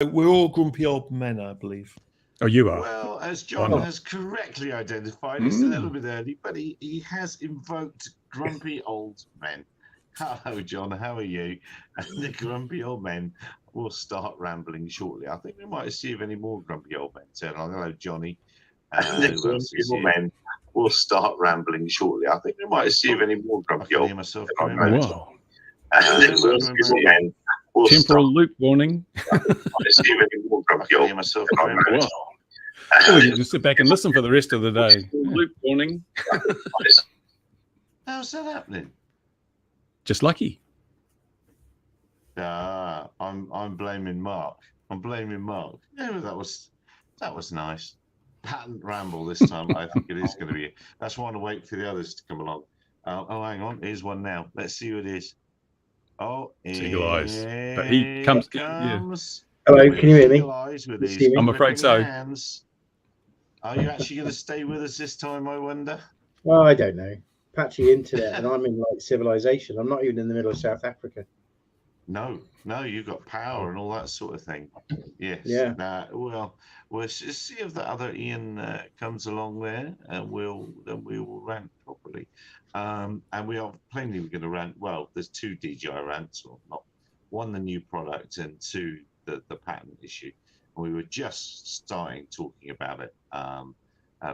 We're all grumpy old men, I believe. Oh, you are. Well, as John has correctly identified, it's a little bit early, but he has invoked grumpy old men. Hello, John. How are you? And the grumpy old men will start rambling shortly. I think we might see if any more grumpy old men turn on. Hello, Johnny. The grumpy old men will start rambling shortly. I think we might see if any more grumpy old men. Wow. The grumpy old men will Temporal loop warning. see if any more grumpy old men. Wow. We can just sit back and listen for the rest of the day. Loop warning. How's that happening? Just lucky. I'm blaming Mark. Yeah, that was nice. Patent ramble this time. I think it is going to be. That's why I want to wait for the others to come along. Oh, hang on. Here's one now. Let's see who it is. Oh, Eagle eyes. But he comes. Yeah. Hello, can you hear me? I'm afraid so. Are you actually going to stay with us this time, I wonder? Well, I don't know. Patchy internet, and I'm in like civilization. I'm not even in the middle of South Africa. No, you've got power and all that sort of thing. Yes. Yeah. Well, we'll see if the other Ian comes along there, and we will rant properly. And we are plainly going to rant. Well, there's two DJI rants, or not. One, the new product, and two, the patent issue. And we were just starting talking about it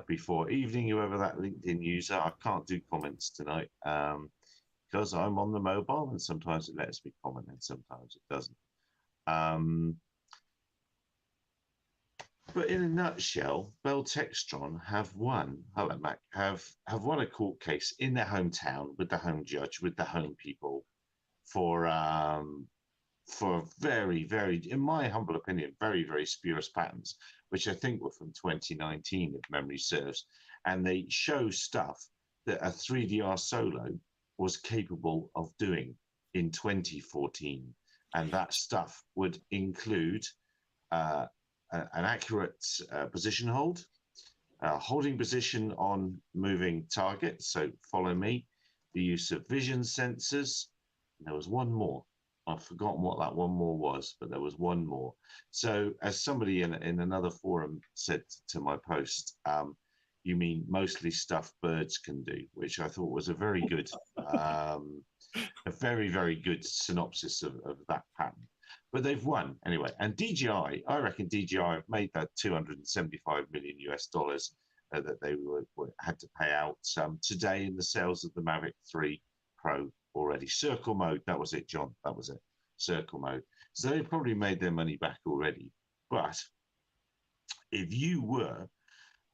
before evening. Whoever that LinkedIn user, I can't do comments tonight. Because I'm on the mobile, and sometimes it lets me comment and sometimes it doesn't. But in a nutshell, Bell Textron have won. Hello, Mac. Have won a court case in their hometown with the home judge, with the home people, for very, very, in my humble opinion, very, very spurious patents, which I think were from 2019, if memory serves, and they show stuff that a 3DR Solo was capable of doing in 2014, and that stuff would include an accurate position hold, holding position on moving targets, so follow me, the use of vision sensors. And there was one more. I've forgotten what that one more was, but there was one more. So as somebody in another forum said to my post, you mean mostly stuff birds can do, which I thought was a very good, a very, very good synopsis of that patent. But they've won anyway. And DJI, I reckon DJI have made that $275 million US that they had to pay out today in the sales of the Mavic 3 Pro already. Circle mode, that was it, John. That was it. Circle mode. So they probably made their money back already. But if you were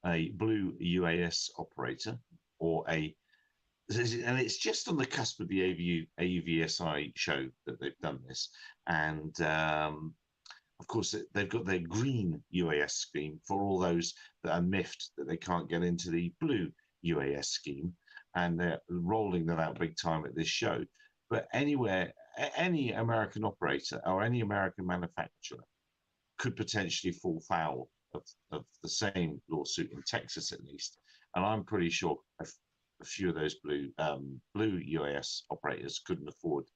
a blue UAS operator or and it's just on the cusp of the AUVSI show that they've done this, and of course they've got their green UAS scheme for all those that are miffed that they can't get into the blue UAS scheme, and they're rolling that out big time at this show. But anywhere, any American operator or any American manufacturer could potentially fall foul of the same lawsuit in Texas, at least. And I'm pretty sure a few of those blue UAS operators couldn't afford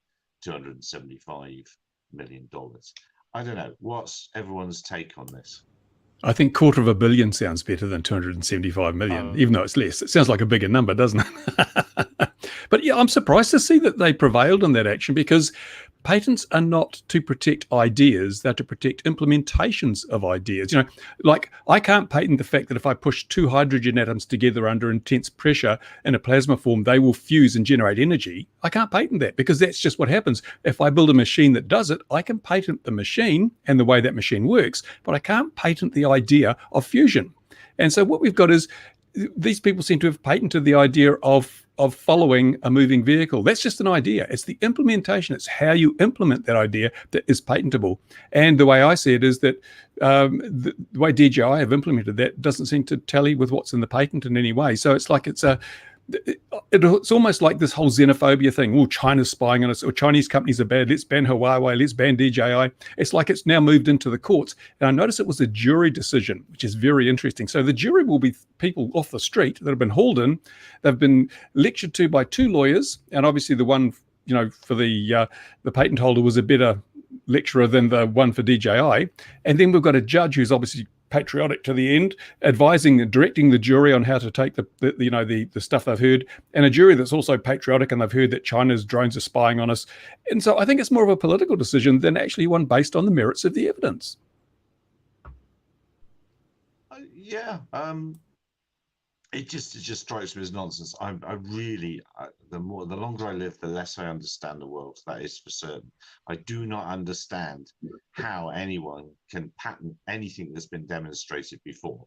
$275 million. I don't know. What's everyone's take on this? I think $250 million sounds better than 275 million, even though it's less. It sounds like a bigger number, doesn't it? But yeah, I'm surprised to see that they prevailed in that action, because patents are not to protect ideas, they're to protect implementations of ideas. You know, like I can't patent the fact that if I push two hydrogen atoms together under intense pressure in a plasma form, they will fuse and generate energy. I can't patent that, because that's just what happens. If I build a machine that does it, I can patent the machine and the way that machine works, but I can't patent the idea of fusion. And so what we've got is these people seem to have patented the idea of following a moving vehicle. That's just an idea. It's the implementation. It's how you implement that idea that is patentable. And the way I see it is that the way DJI have implemented that doesn't seem to tally with what's in the patent in any way. So it's like it's almost like this whole xenophobia thing. Oh, China's spying on us, or Chinese companies are bad. Let's ban Huawei. Let's ban DJI. It's like it's now moved into the courts. And I noticed it was a jury decision, which is very interesting. So the jury will be people off the street that have been hauled in. They've been lectured to by two lawyers, and obviously the one, you know, for the patent holder was a better lecturer than the one for DJI. And then we've got a judge who's obviously patriotic to the end, advising and directing the jury on how to take the stuff they've heard, and a jury that's also patriotic and they've heard that China's drones are spying on us. And so I think it's more of a political decision than actually one based on the merits of the evidence. Yeah. It just strikes me as nonsense. The longer I live, the less I understand the world. That is for certain. I do not understand how anyone can patent anything that's been demonstrated before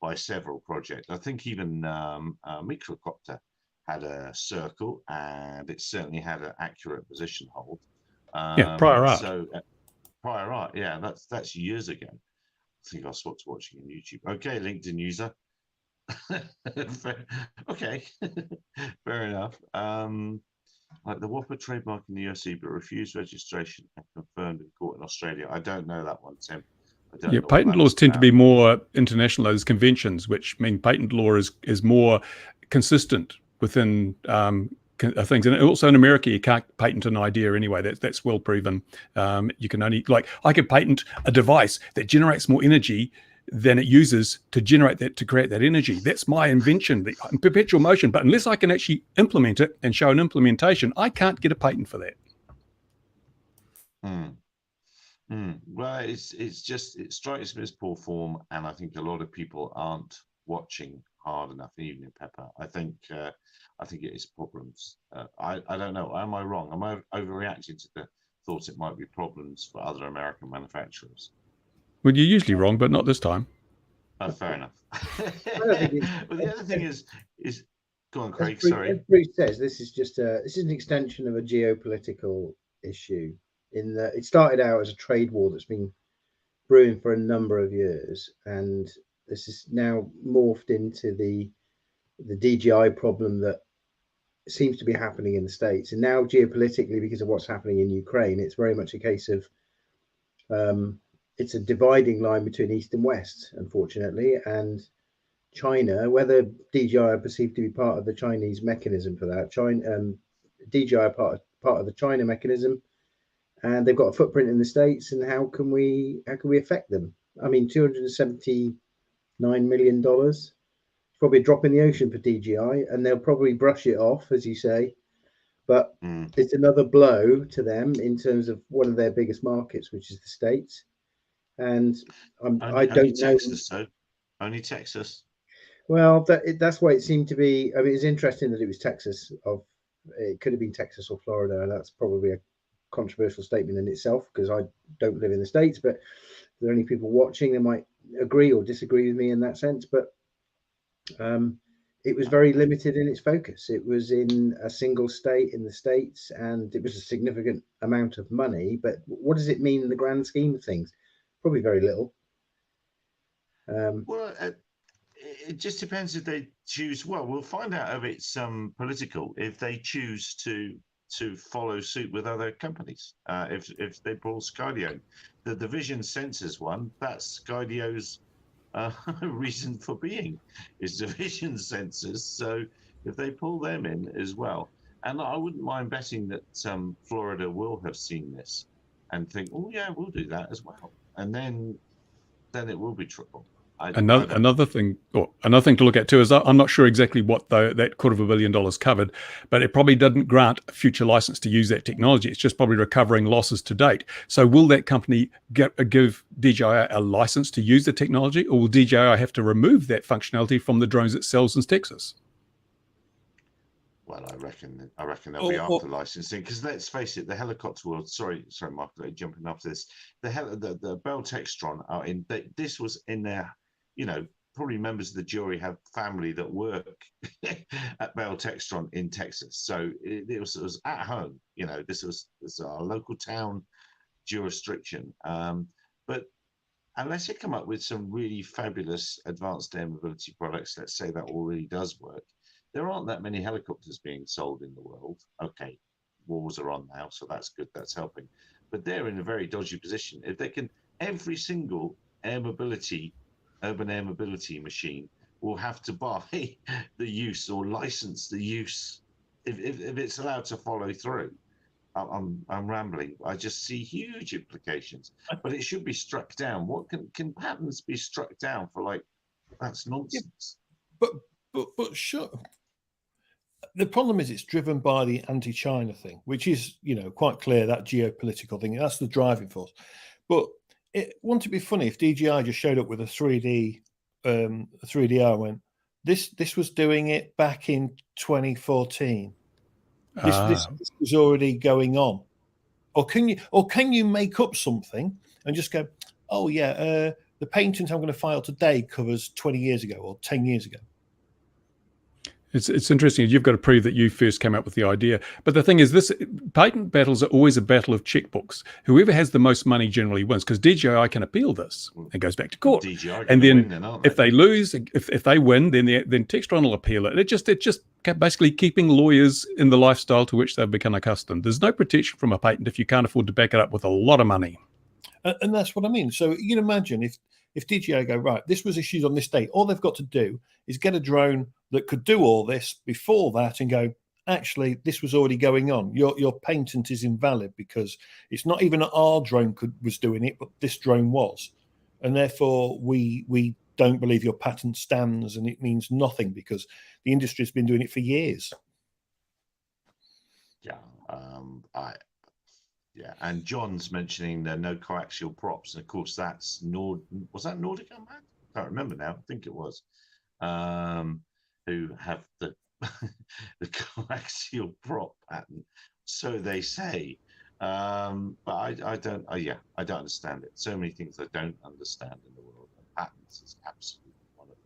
by several projects. I think even Microcopter had a circle, and it certainly had an accurate position hold. Prior art. Prior art, yeah, that's years ago. I think I stopped watching on YouTube. Okay, LinkedIn user. Okay, fair enough. Like the Whopper trademark in the UFC, but refused registration and confirmed in court in Australia. I don't know that one, Tim. I don't know patent laws tend to be more international as conventions, which mean patent law is more consistent within things. And also in America, you can't patent an idea anyway. That's well proven. You can only, like, I could patent a device that generates more energy than it uses to create that energy. That's my invention, the perpetual motion. But unless I can actually implement it and show an implementation, I can't get a patent for that. Well, it strikes me as poor form, and I think a lot of people aren't watching hard enough, even in Pepper. I think it is problems. I don't know. Am I wrong? Am I overreacting to the thought it might be problems for other American manufacturers? Well, you're usually wrong, but not this time. Fair enough. But the other thing is go on, Craig. Sorry. As Bruce says, this is an extension of a geopolitical issue. In that it started out as a trade war that's been brewing for a number of years, and this is now morphed into the DJI problem that seems to be happening in the States. And now geopolitically, because of what's happening in Ukraine, it's very much a case of it's a dividing line between East and West, unfortunately, and China, whether DJI are perceived to be part of the Chinese mechanism for that. DJI are part of the China mechanism, and they've got a footprint in the States. And how can we affect them? I mean, $279 million, probably a drop in the ocean for DJI, and they'll probably brush it off, as you say. But it's another blow to them in terms of one of their biggest markets, which is the States. And I don't know. Only Texas. Well, that's why it seemed to be. I mean, it's interesting that it was Texas. It could have been Texas or Florida, and that's probably a controversial statement in itself because I don't live in the States. But if there are any people watching, they might agree or disagree with me in that sense. But it was very limited in its focus. It was in a single state in the States, and it was a significant amount of money. But what does it mean in the grand scheme of things? Probably very little. Well, it just depends if they choose. Well, we'll find out if it's political if they choose to follow suit with other companies. If they pull Skydio, the Vision Sensors one, that's Skydio's reason for being, is the Vision Sensors. So if they pull them in as well, and I wouldn't mind betting that Florida will have seen this and think, oh yeah, we'll do that as well, and then it will be triple. Another thing to look at too is I'm not sure exactly what that $250 million covered, but it probably doesn't grant a future license to use that technology. It's just probably recovering losses to date. So will that company give DJI a license to use the technology, or will DJI have to remove that functionality from the drones it sells in Texas? Well, I reckon they'll be after licensing, because let's face it, the helicopter world. Sorry, Michael, jumping after this. The Bell Textron are in. This was in their. Probably members of the jury have family that work at Bell Textron in Texas, so it was at home. This was our local town jurisdiction. But unless you come up with some really fabulous advanced air mobility products, let's say that already does work, there aren't that many helicopters being sold in the world. Okay, wars are on now, so that's good. That's helping. But they're in a very dodgy position. If they can, every single urban air mobility machine will have to buy the use or license the use if it's allowed to follow through. I'm rambling. I just see huge implications, but it should be struck down. What can patents be struck down for? Like, that's nonsense. But sure. The problem is it's driven by the anti-China thing, which is, you know, quite clear, that geopolitical thing. That's the driving force. But wouldn't it be funny if DJI just showed up with a 3D 3DR and went, this was doing it back in 2014. This was already going on. Or can you make up something and just go, oh yeah, the patent I'm going to file today covers 20 years ago or 10 years ago. It's interesting. You've got to prove that you first came up with the idea. But the thing is, this patent battles are always a battle of checkbooks. Whoever has the most money generally wins, because DJI can appeal this. It goes back to court. And then if they lose, if they win, then Textron will appeal it. It's just basically keeping lawyers in the lifestyle to which they've become accustomed. There's no protection from a patent if you can't afford to back it up with a lot of money. And that's what I mean. So you can imagine if DJI go, right, this was issued on this date, all they've got to do is get a drone that could do all this before that and go, actually, this was already going on. Your patent is invalid because it's not even our drone was doing it, but this drone was. And therefore, we don't believe your patent stands, and it means nothing because the industry has been doing it for years. Yeah, yeah, and John's mentioning the no coaxial props, and of course that's was that Nordic Unmanned? I can't remember now. I think it was. Who have the the coaxial prop pattern, so they say. But I don't. I don't understand it. So many things I don't understand in the world, and patents is absolutely one of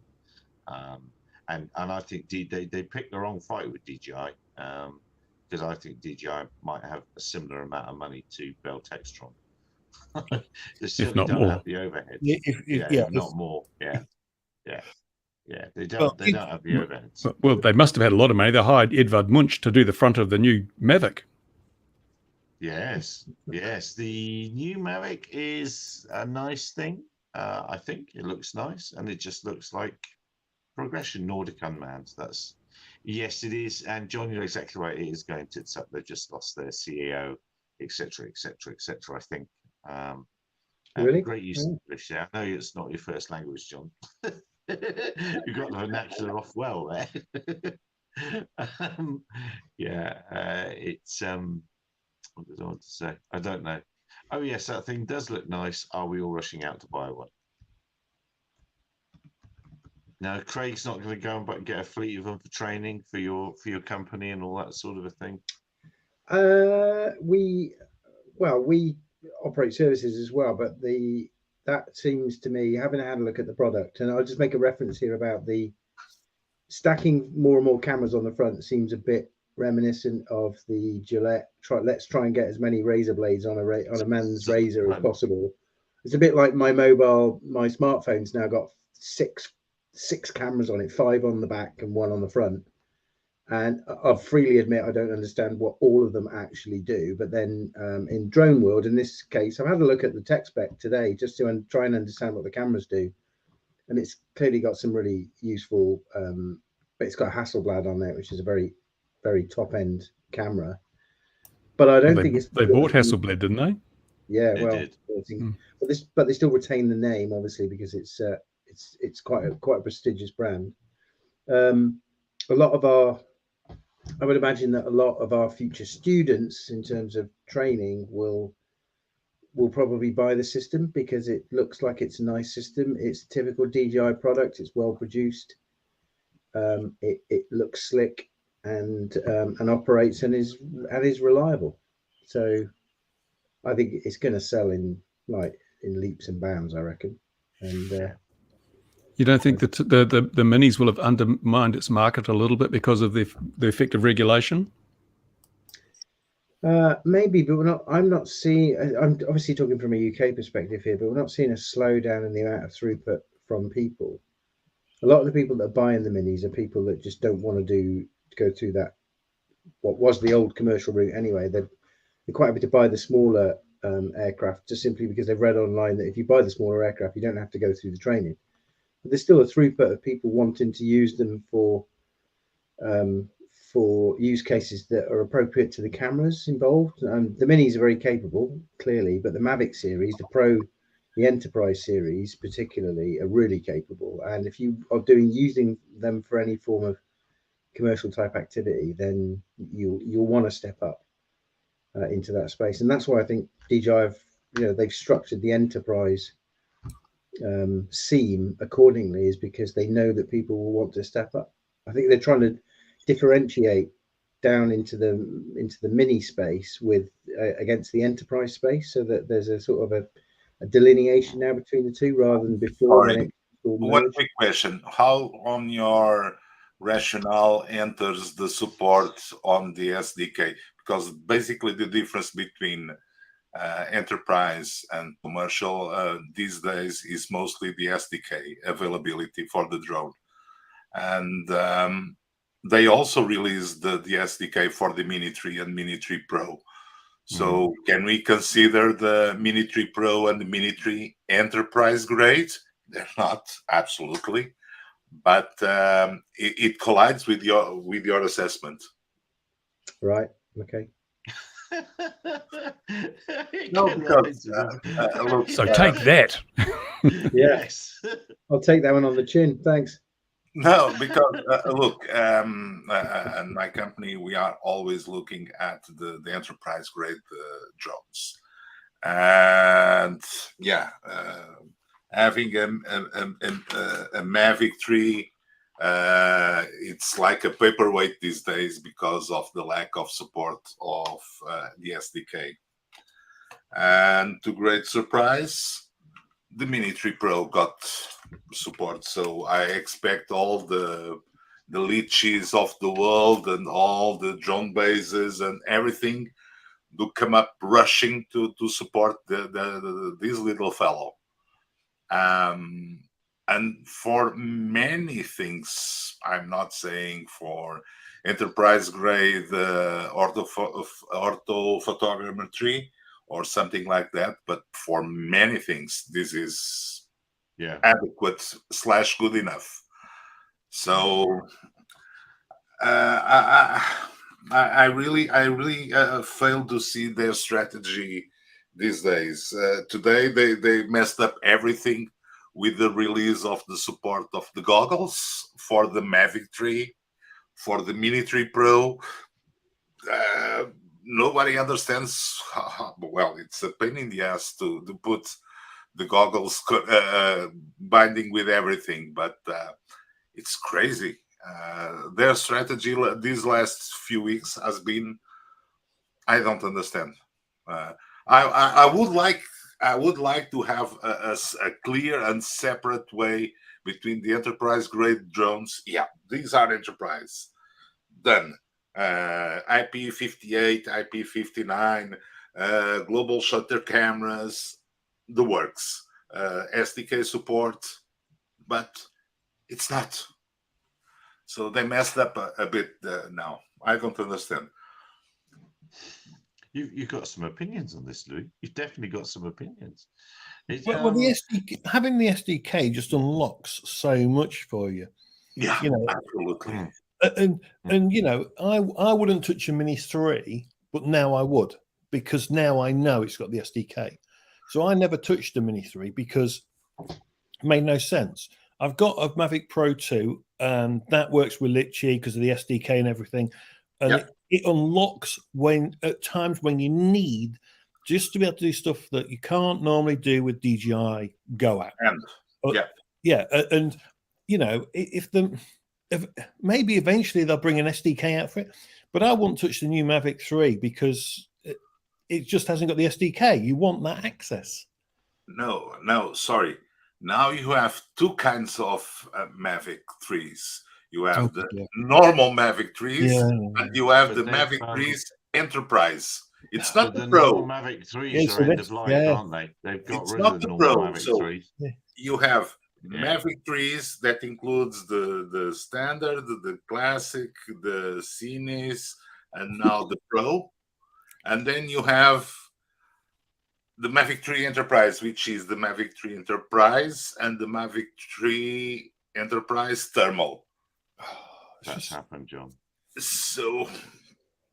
them. And I think they picked the wrong fight with DJI. Because I think DJI might have a similar amount of money to Bell Textron. They certainly don't have the overhead. If not more. Yeah. They don't have the overheads. Well, they must have had a lot of money. They hired Edvard Munch to do the front of the new Mavic. Yes. The new Mavic is a nice thing. I think it looks nice, and it just looks like progression. Nordic Unmanned. Yes, it is. And John, you're exactly right. It is going tits up. They've just lost their CEO, etc., I think. Really? Great use of English. Yeah, I know it's not your first language, John. You got the vernacular off well there. It's what did I want to say? I don't know. Oh yes, that thing does look nice. Are we all rushing out to buy one? Now, Craig's not going to go and get a fleet of them for training for your company and all that sort of a thing. We operate services as well, but that seems to me, having had a look at the product, and I'll just make a reference here about the stacking more and more cameras on the front seems a bit reminiscent of the Gillette. Let's try and get as many razor blades on a man's razor as possible. It's a bit like my smartphone's now got six cameras on it, 5 on the back and 1 on the front. And I'll freely admit I don't understand what all of them actually do. But then in drone world, in this case, I've had a look at the tech spec today just to try and understand what the cameras do. And it's clearly got some really useful, but it's got Hasselblad on there, which is a very, very top end camera. But I don't think they bought Hasselblad, didn't they? Yeah, they did. But they still retain the name, obviously, because it's quite a prestigious brand. I would imagine that a lot of our future students, in terms of training, will probably buy the system because it looks like it's a nice system. It's a typical DJI product. It's well produced. It looks slick and operates and is reliable. So I think it's going to sell in leaps and bounds, I reckon. And you don't think that the minis will have undermined its market a little bit because of the effect of regulation? Maybe, but I'm not seeing. I'm obviously talking from a UK perspective here, but we're not seeing a slowdown in the amount of throughput from people. A lot of the people that are buying the minis are people that just don't want to go through that, what was the old commercial route anyway. They're quite happy to buy the smaller aircraft just simply because they've read online that if you buy the smaller aircraft, you don't have to go through the training. But there's still a throughput of people wanting to use them for for use cases that are appropriate to the cameras involved. The minis are very capable, clearly, but the Mavic series, the Pro, the Enterprise series particularly, are really capable. And if you are using them for any form of commercial type activity, then you'll want to step up into that space. And that's why I think DJI they've structured the Enterprise seam accordingly, is because they know that people will want to step up. I think they're trying to differentiate down into the mini space with against the enterprise space, so that there's a sort of a delineation now between the two, rather than before. Sorry. One quick question: how on your rationale enters the support on the SDK? Because basically the difference between enterprise and commercial these days is mostly the SDK availability for the drone, and they also released the SDK for the Mini 3 and Mini 3 Pro. So can we consider the Mini 3 Pro and the Mini 3 enterprise grade? They're not, absolutely, but it collides with your assessment. Right. Okay. No, because, look, So take that. Yes. I'll take that one on the chin. Thanks. No, because look, and my company, we are always looking at the enterprise grade drones, and yeah, having a Mavic 3, it's like a paperweight these days because of the lack of support of the SDK. And to great surprise, the Mini 3 Pro got support. So I expect all the leeches of the world and all the drone bases and everything to come up rushing to support this little fellow. And for many things, I'm not saying for enterprise grade orthophotogrammetry or something like that, but for many things, this is adequate / good enough. So I really fail to see their strategy these days. Today they messed up everything with the release of the support of the goggles for the Mavic 3, for the Mini 3 Pro. Nobody understands how well. It's a pain in the ass to put the goggles binding with everything, but it's crazy. Their strategy these last few weeks has been, I don't understand. I would like to have a clear and separate way between the enterprise grade drones. Yeah, these are enterprise. Then IP58, IP59, global shutter cameras, the works, SDK support, but it's not. So they messed up a bit now. I don't understand. You've got some opinions on this, Louis. You've definitely got some opinions. Well, the SDK, having the SDK just unlocks so much for you. Yeah, absolutely. And I wouldn't touch a Mini 3, but now I would, because now I know it's got the SDK. So I never touched the Mini 3 because it made no sense. I've got a Mavic Pro 2, and that works with Litchi because of the SDK and everything. And it unlocks at times when you need just to be able to do stuff that you can't normally do with DJI Go app. And if maybe eventually they'll bring an SDK out for it, but I won't touch the new Mavic 3 because it just hasn't got the SDK. You want that access. No, sorry. Now you have two kinds of Mavic 3s. You have the normal Mavic 3s, and you have the Mavic 3s Enterprise. It's not the Pro. Mavic 3s are end of life, aren't they? They've got rid of the normal Mavic 3s. You have Mavic 3s that includes the standard, the classic, the Cines, and now the Pro. And then you have the Mavic 3 Enterprise, which is the Mavic 3 Enterprise and the Mavic 3 Enterprise Thermal. That's happened, John. So,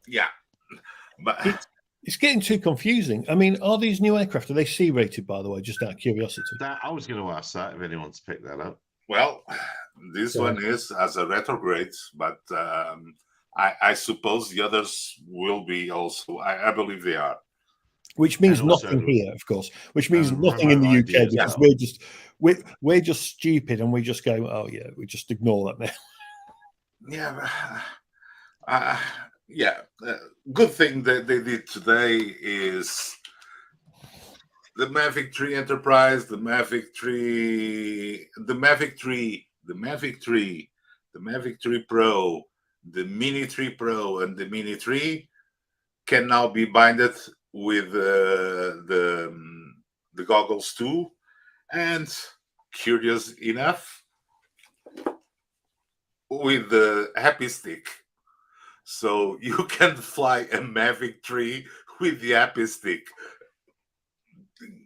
yeah, but It's getting too confusing. I mean, are these new aircraft, are they C rated, by the way, just out of curiosity? That I was going to ask that if anyone's picked that up. well, this Sure. one is as a retrograde, but I suppose the others will be also. I believe they are. Which means And also- nothing here, of course. Which means And nothing in the remote UK ID as because well. we're just stupid and we just go, oh yeah, we just ignore that now. Yeah, yeah. Good thing that they did today is the Mavic 3 Enterprise, the Mavic 3, the Mavic 3, the Mavic 3, the Mavic 3 Pro, the Mini 3 Pro, and the Mini 3 can now be binded with the goggles too. And curious enough, with the Happy Stick. So you can fly a Mavic 3 with the Happy Stick.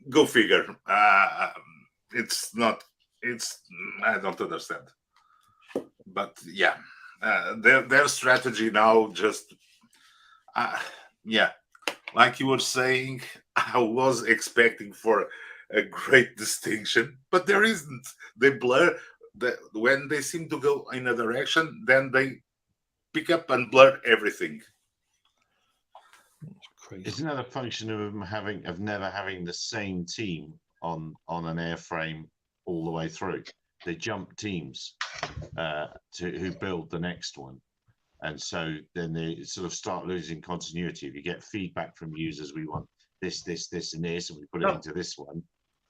Go figure. It's not. It's. I don't understand. But yeah, their strategy now just. Yeah, like you were saying, I was expecting for a great distinction, but there isn't. They blur. When they seem to go in a direction, then they pick up and blur everything. Crazy. It's another function of them never having the same team on an airframe all the way through. They jump teams who build the next one, and so then they sort of start losing continuity. If you get feedback from users, we want this, and this, and we put it into this one.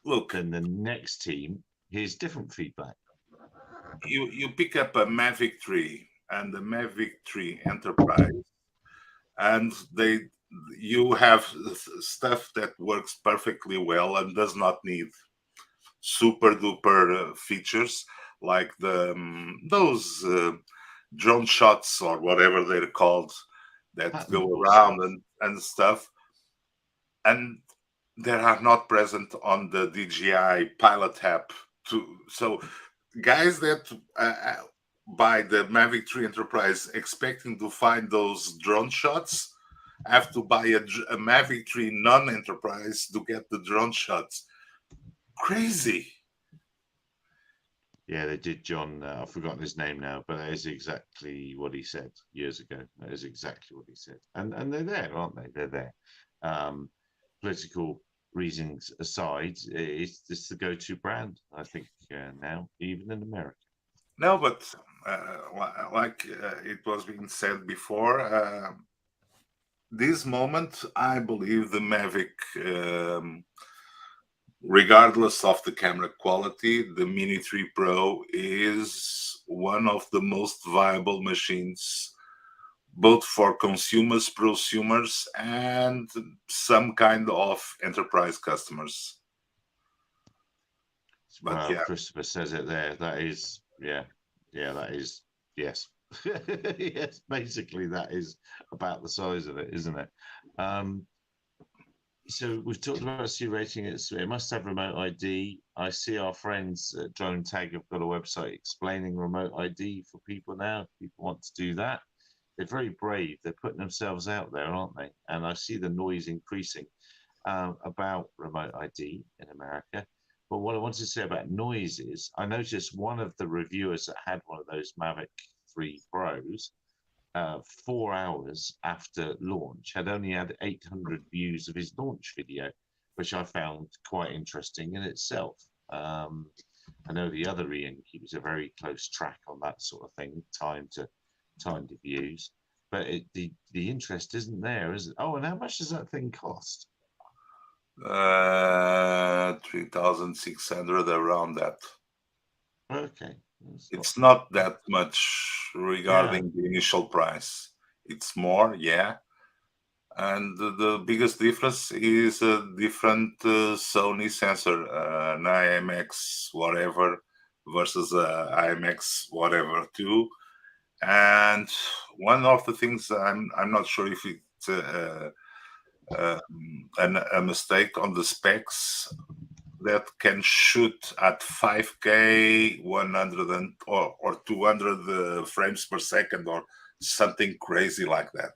Look, Then the next team hears different feedback. you pick up a Mavic 3 and the Mavic 3 Enterprise, and you have stuff that works perfectly well and does not need super duper features like those drone shots or whatever they're called that Flatten go balls. around and stuff, and they are not present on the DJI Pilot app too. So guys that buy the Mavic 3 Enterprise expecting to find those drone shots have to buy a Mavic 3 non-enterprise to get the drone shots. Crazy. Yeah, they did, John. I've forgotten his name now, but that is exactly what he said years ago. That is exactly what he said. And they're there, aren't they? They're there. Political reasons aside, it's the go-to brand, I think, now, even in America. No, but like it was being said before, this moment, I believe the Mavic, regardless of the camera quality, the Mini 3 Pro is one of the most viable machines, both for consumers, prosumers, and some kind of enterprise customers. But Well, yeah, Christopher says it there. That is, that is, yes. Yes, basically that is about the size of it, isn't it? So we've talked about C rating. It must have remote ID. I see our friends at Drone Tag have got a website explaining remote ID for people now. If people want to do that, they're very brave. They're putting themselves out there, aren't they? And I see the noise increasing about remote ID in America. But what I wanted to say about noise is I noticed one of the reviewers that had one of those Mavic 3 Pros 4 hours after launch had only had 800 views of his launch video, which I found quite interesting in itself. I know the other Ian keeps a very close track on that sort of thing, time to views, but the interest isn't there, is it? Oh, and how much does that thing cost? 3,600, around that. Okay. It's not that much regarding the initial price. It's more, yeah. And the biggest difference is a different Sony sensor, an IMX whatever versus IMX whatever 2. And one of the things I'm not sure if it's a mistake on the specs, that can shoot at 5K 100 or 200 frames per second or something crazy like that.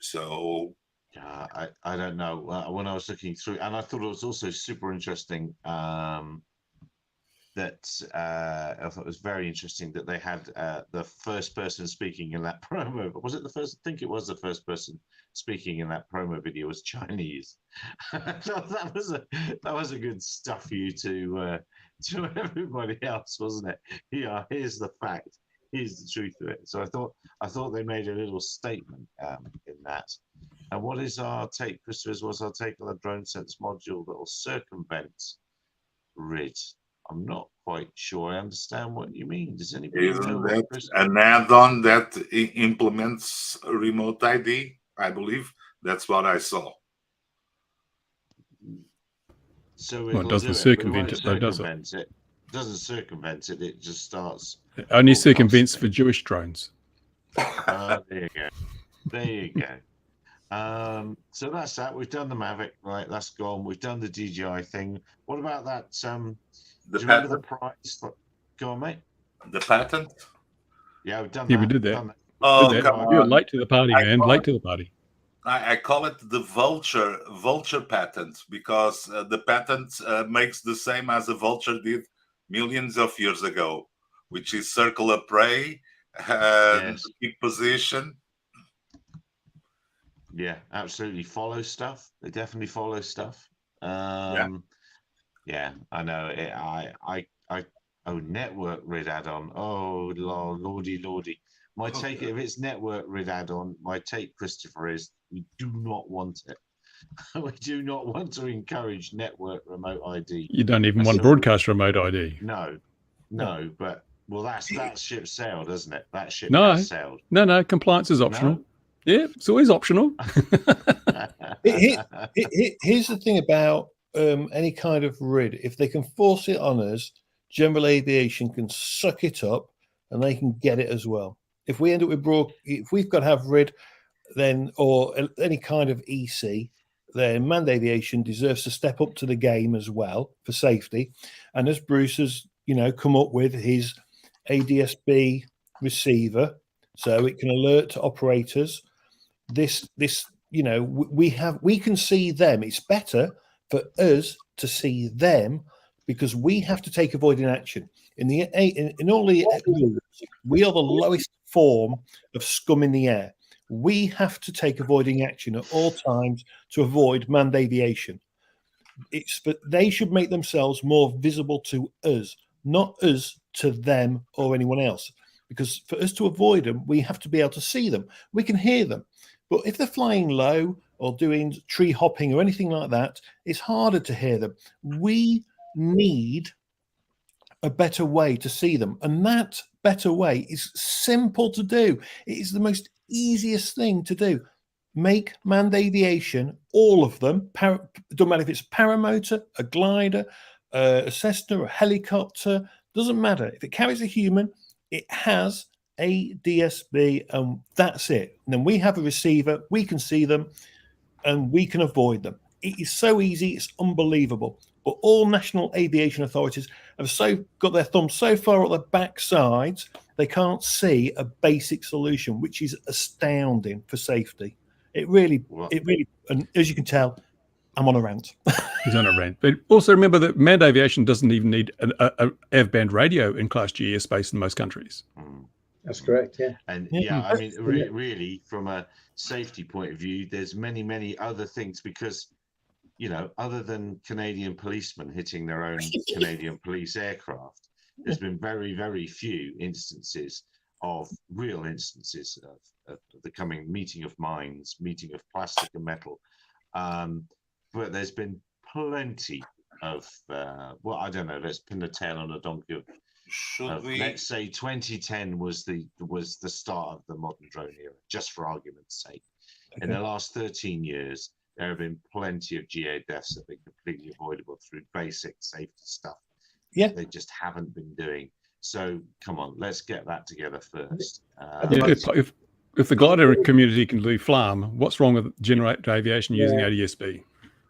So I don't know. When I was looking through, and I thought it was also super interesting that I thought it was very interesting that they had the first person speaking in that promo. Was it the first? I think it was the first person speaking in that promo video was Chinese. that was a good stuff for you to everybody else, wasn't it? Yeah, here's the fact. Here's the truth of it. So I thought they made a little statement in that. And what is our take, Christopher? What's our take on the drone sense module that will circumvent RID? I'm not quite sure I understand what you mean. Does anybody know? Isn't that an add-on that implements remote ID? I believe that's what I saw. So well, it doesn't circumvent it, though, does it? It doesn't circumvent it. It just starts. It only circumvents for Jewish drones. There you go. There you go. So that's that. We've done the Mavic, right? That's gone. We've done the DJI thing. What about that? The do you remember patent? the price? Go on, mate. The patent? Yeah, we've done Yeah, that. we did that. Done that. Oh, Did that. come You're on. late to the party, man. Late to the party. I call it the vulture patent because the patent makes the same as a vulture did millions of years ago, which is circle a prey and Yes. keep position. Yeah, absolutely. Follow stuff. They definitely follow stuff. Yeah, I know. Network RID add-on. Oh, lordy. My take, if it's network RID add-on, my take, Christopher, is we do not want it. We do not want to encourage network remote ID. You don't even want broadcast remote ID. No, but well, that ship sailed, doesn't it? That ship No. has sailed. No, compliance is optional. No? Yeah, it's always optional. Here's the thing about any kind of RID. If they can force it on us, general aviation can suck it up and they can get it as well. If we end up with if we've got to have RID, then or any kind of EC, then manned aviation deserves to step up to the game as well for safety. And as Bruce has, come up with his ADSB receiver, so it can alert to operators. This, we can see them. It's better for us to see them because we have to take avoiding action. In all the rules, we are the lowest form of scum in the air. We have to take avoiding action at all times to avoid manned aviation. But they should make themselves more visible to us, not us to them or anyone else. Because for us to avoid them, we have to be able to see them. We can hear them. But if they're flying low or doing tree hopping or anything like that, it's harder to hear them. We need a better way to see them. And that better way is simple to do. It is the most easiest thing to do. Make manned aviation, all of them, don't matter if it's a paramotor, a glider, a Cessna, a helicopter, doesn't matter. If it carries a human, it has a DSB, and that's it. And then we have a receiver, we can see them, and we can avoid them. It is so easy, it's unbelievable. But all national aviation authorities have got their thumbs so far at the backsides, they can't see a basic solution, which is astounding for safety. It really, and as you can tell, I'm on a rant. He's on a rant. But also remember that manned aviation doesn't even need an AV-band radio in Class G airspace in most countries. That's correct, yeah. And I mean, really, from a safety point of view, there's many other things because, other than Canadian policemen hitting their own Canadian police aircraft, there's been very, very few real instances of the coming meeting of minds, meeting of plastic and metal. But there's been plenty of, I don't know, let's pin the tail on a donkey of, let's say 2010 was the start of the modern drone era, just for argument's sake. Okay. In the last 13 years, there have been plenty of GA deaths that have been completely avoidable through basic safety stuff. Yeah, they just haven't been doing. So come on, let's get that together first. If the glider community can do FLAM, what's wrong with generate aviation using ADSB?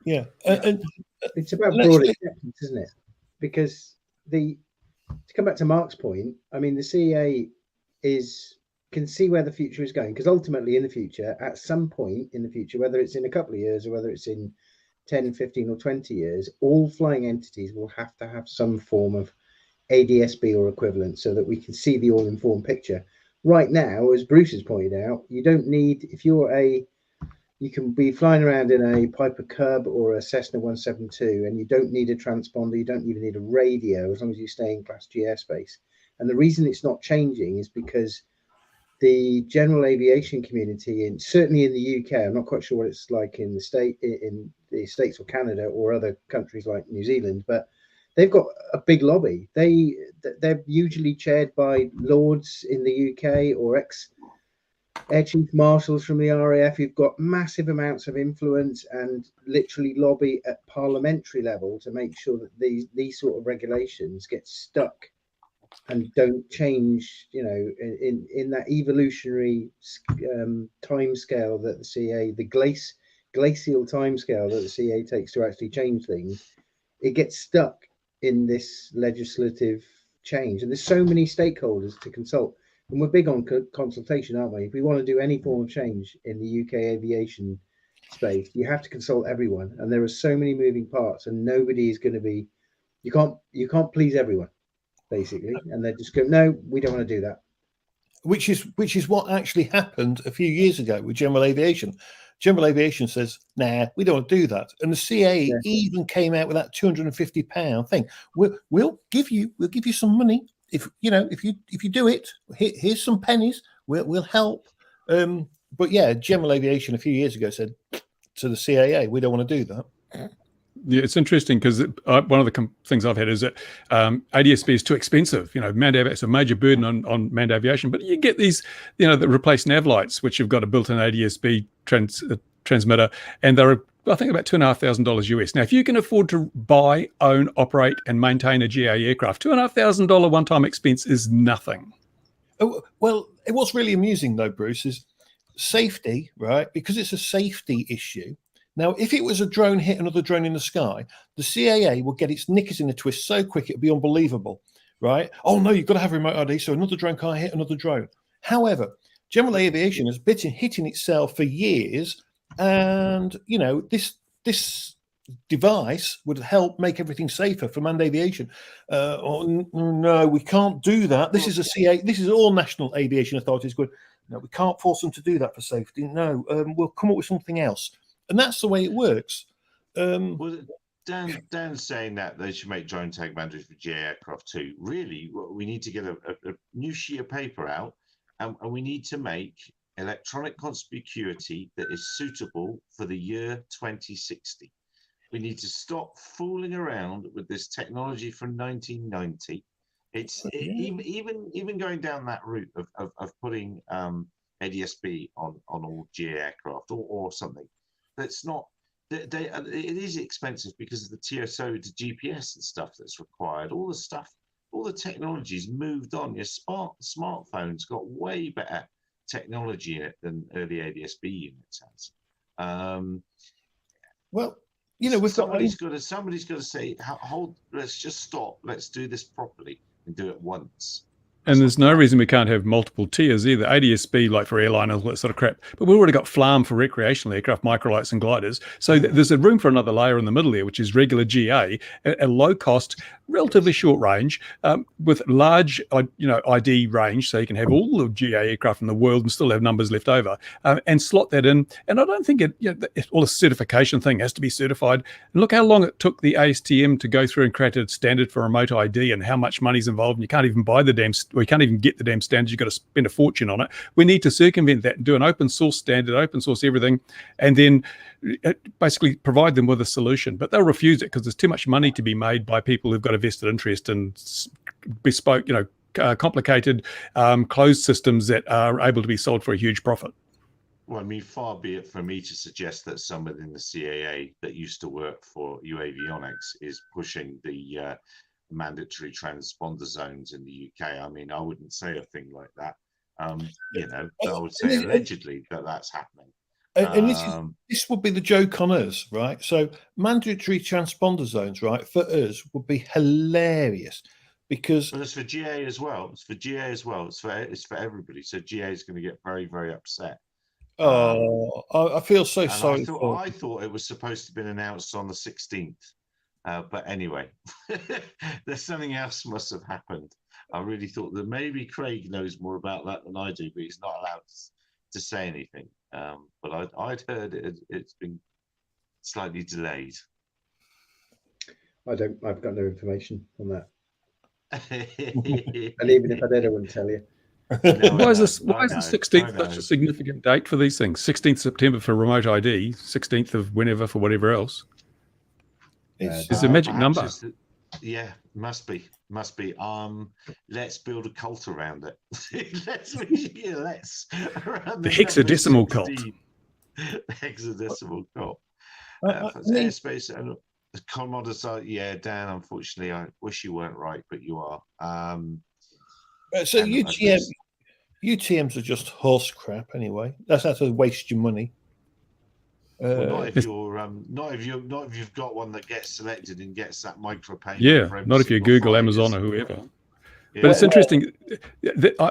Yeah, it's about broad acceptance, isn't it? Because to come back to Mark's point, I mean, the CEA is can see where the future is going, because ultimately in the future, at some point in the future, whether it's in a couple of years or whether it's in 10, 15 or 20 years, all flying entities will have to have some form of ADS-B or equivalent so that we can see the all-informed picture. Right now, as Bruce has pointed out, you don't need, if you're you can be flying around in a Piper Cub or a Cessna 172, and you don't need a transponder, you don't even need a radio, as long as you stay in Class G airspace. And the reason it's not changing is because the general aviation community, certainly in the UK, I'm not quite sure what it's like in the States or Canada or other countries like New Zealand, but they've got a big lobby. They're usually chaired by lords in the UK or ex-air chief marshals from the RAF. You've got massive amounts of influence and literally lobby at parliamentary level to make sure that these sort of regulations get stuck and don't change, you know, in that evolutionary time scale that the CA, the glacial time scale that the CA takes to actually change things. It gets stuck in this legislative change, and there's so many stakeholders to consult, and we're big on consultation, aren't we? If we want to do any form of change in the UK aviation space, you have to consult everyone, and there are so many moving parts, and nobody is going to be, you can't please everyone, basically, and they're just going, no, we don't want to do that. Which is what actually happened a few years ago with general aviation. General aviation says, nah, we don't want to do that. And the CA even came out with that £250 thing. We'll give you some money if you do it. Here's some pennies. We'll help. But yeah, general aviation a few years ago said to the CAA, we don't want to do that. Yeah, it's interesting because one of the things I've had is that ADS-B is too expensive. You know, manned aviation is a major burden on manned aviation, but you get these, you know, that replace nav lights, which have got a built-in ADS-B transmitter, and they're, I think, about $2,500 US. Now, if you can afford to buy, own, operate, and maintain a GA aircraft, $2,500 one-time expense is nothing. Oh, well, what's really amusing though, Bruce, is safety, right? Because it's a safety issue. Now, if it was a drone hit another drone in the sky, the CAA will get its knickers in a twist so quick it'd be unbelievable, right? Oh no, you've got to have remote ID so another drone can't hit another drone. However, general aviation has been hitting itself for years, and you know this device would help make everything safer for manned aviation. No, we can't do that. This is a CA. This is all national aviation authorities going, no, we can't force them to do that for safety. No, we'll come up with something else. And that's the way it works. Well, Dan's saying that they should make drone tag mandatory for GA aircraft too. Really, we need to get a new sheet of paper out, and we need to make electronic conspicuity that is suitable for the year 2060. We need to stop fooling around with this technology from 1990. It's even going down that route of putting ADS-B on all GA aircraft or something. That's not. It is expensive because of the TSO to GPS and stuff that's required. All the stuff, all the technology's moved on. Your smartphone's got way better technology in it than early ADS-B units has. Well, you know, somebody's got to say, hold. Let's just stop. Let's do this properly and do it once. And there's no reason we can't have multiple tiers either. ADS-B, like for airliners, all that sort of crap. But we've already got FLAM for recreational aircraft, microlights and gliders. So there's a room for another layer in the middle there, which is regular GA, a low cost, relatively short range, with large, ID range, so you can have all the GA aircraft in the world and still have numbers left over, and slot that in. And I don't think all the certification thing has to be certified. And look how long it took the ASTM to go through and create a standard for remote ID, and how much money's involved. And you can't even buy the damn. We can't even get the damn standards. You've got to spend a fortune on it. We need to circumvent that and do an open source standard, open source everything, and then basically provide them with a solution. But they'll refuse it because there's too much money to be made by people who've got a vested interest in bespoke, complicated closed systems that are able to be sold for a huge profit. Well, I mean, far be it for me to suggest that someone in the CAA that used to work for UAVionics is pushing the mandatory transponder zones in the UK. I mean, I wouldn't say a thing like that. I would say allegedly that's happening. And this would be the joke on us, right? So mandatory transponder zones, right, for us would be hilarious because Well, it's for GA as well. It's for GA as well. It's for everybody. So GA is going to get very, very upset. I feel so And sorry for. I thought it was supposed to have been announced on the 16th. But anyway, there's something else must have happened. I really thought that maybe Craig knows more about that than I do, but he's not allowed to say anything. But I'd heard it's been slightly delayed. I've got no information on that. And even if I did, I wouldn't tell you. No, Why is I the know, 16th such a significant date for these things? 16th September for remote ID, 16th of whenever for whatever else. It's a magic number. Yeah, must be. Let's build a cult around it. let's The hexadecimal cult. The hexadecimal cult. Airspace and commodities. Yeah, Dan. Unfortunately, I wish you weren't right, but you are. So UTMs are just horse crap anyway. That's how to waste your money. Well, not if you've got one that gets selected and gets that micro payment. Yeah, not if you Google, Amazon, or whoever. Yeah. But it's interesting.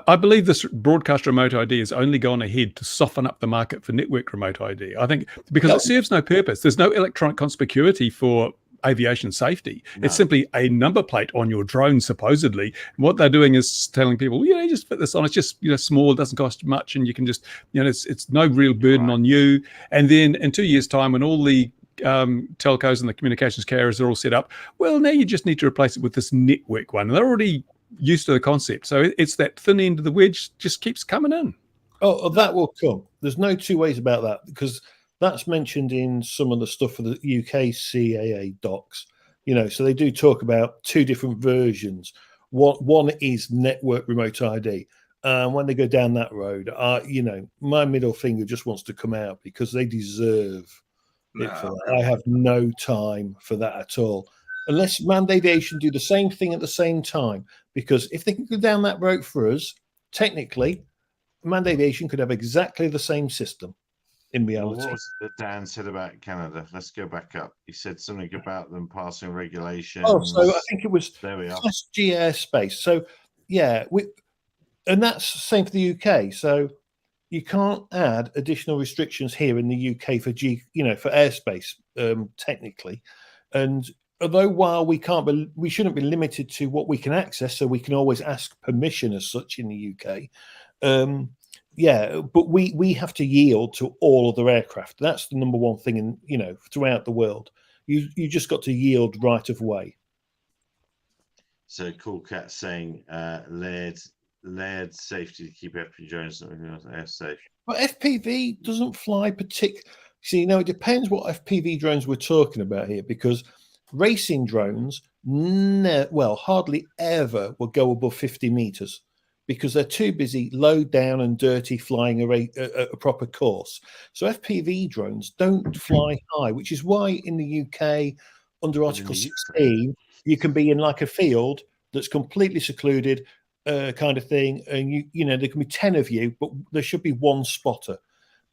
I believe this broadcast remote ID has only gone ahead to soften up the market for network remote ID. I think because it serves no purpose. There's no electronic conspicuity for aviation safety. No. It's simply a number plate on your drone, supposedly. And what they're doing is telling people, you just put this on. It's just, small, it doesn't cost much, and you can just, it's no real burden on you. And then in 2 years' time, when all the telcos and the communications carriers are all set up, well, now you just need to replace it with this network one. And they're already used to the concept. So it's that thin end of the wedge just keeps coming in. Oh, that will come. There's no two ways about that, because that's mentioned in some of the stuff for the UK CAA docs. So they do talk about two different versions. One is network remote ID. And when they go down that road, my middle finger just wants to come out, because they deserve it for that. I have no time for that at all. Unless Mandate Aviation do the same thing at the same time. Because if they can go down that road for us, technically, Mandate Aviation could have exactly the same system. In reality. What was it that Dan said about Canada? Let's go back up. He said something about them passing regulations. Oh, so I think it was there we are. SG airspace. So yeah, and that's the same for the UK. So you can't add additional restrictions here in the UK for for airspace, technically. And although while we shouldn't be limited to what we can access, so we can always ask permission as such in the UK. But we have to yield to all other aircraft. That's the number one thing throughout the world. You just got to yield right of way. So Cool Cat saying layered safety to keep FPV drones air safe. But FPV doesn't fly particularly. See, it depends what FPV drones we're talking about here, because racing drones hardly ever will go above 50 meters. Because they're too busy low down and dirty flying a proper course. So FPV drones don't fly high, which is why in the UK, under Article 16, you can be in like a field that's completely secluded kind of thing. And, there can be 10 of you, but there should be one spotter.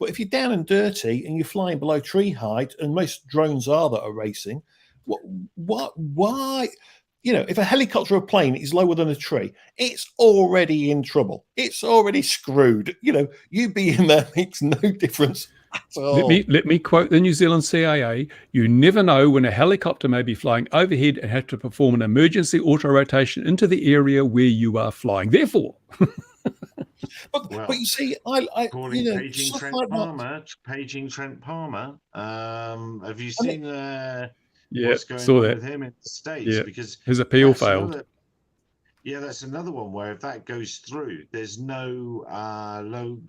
But if you're down and dirty and you're flying below tree height, and most drones are that are racing, why? If a helicopter or a plane is lower than a tree, it's already in trouble. It's already screwed. You being there makes no difference at all. Let me quote the New Zealand CAA. You never know when a helicopter may be flying overhead and have to perform an emergency auto-rotation into the area where you are flying. Therefore... But you see, paging Trent Palmer. Have you seen what's going on with him in the States? Yeah, because his appeal failed. That's another one where if that goes through, there's no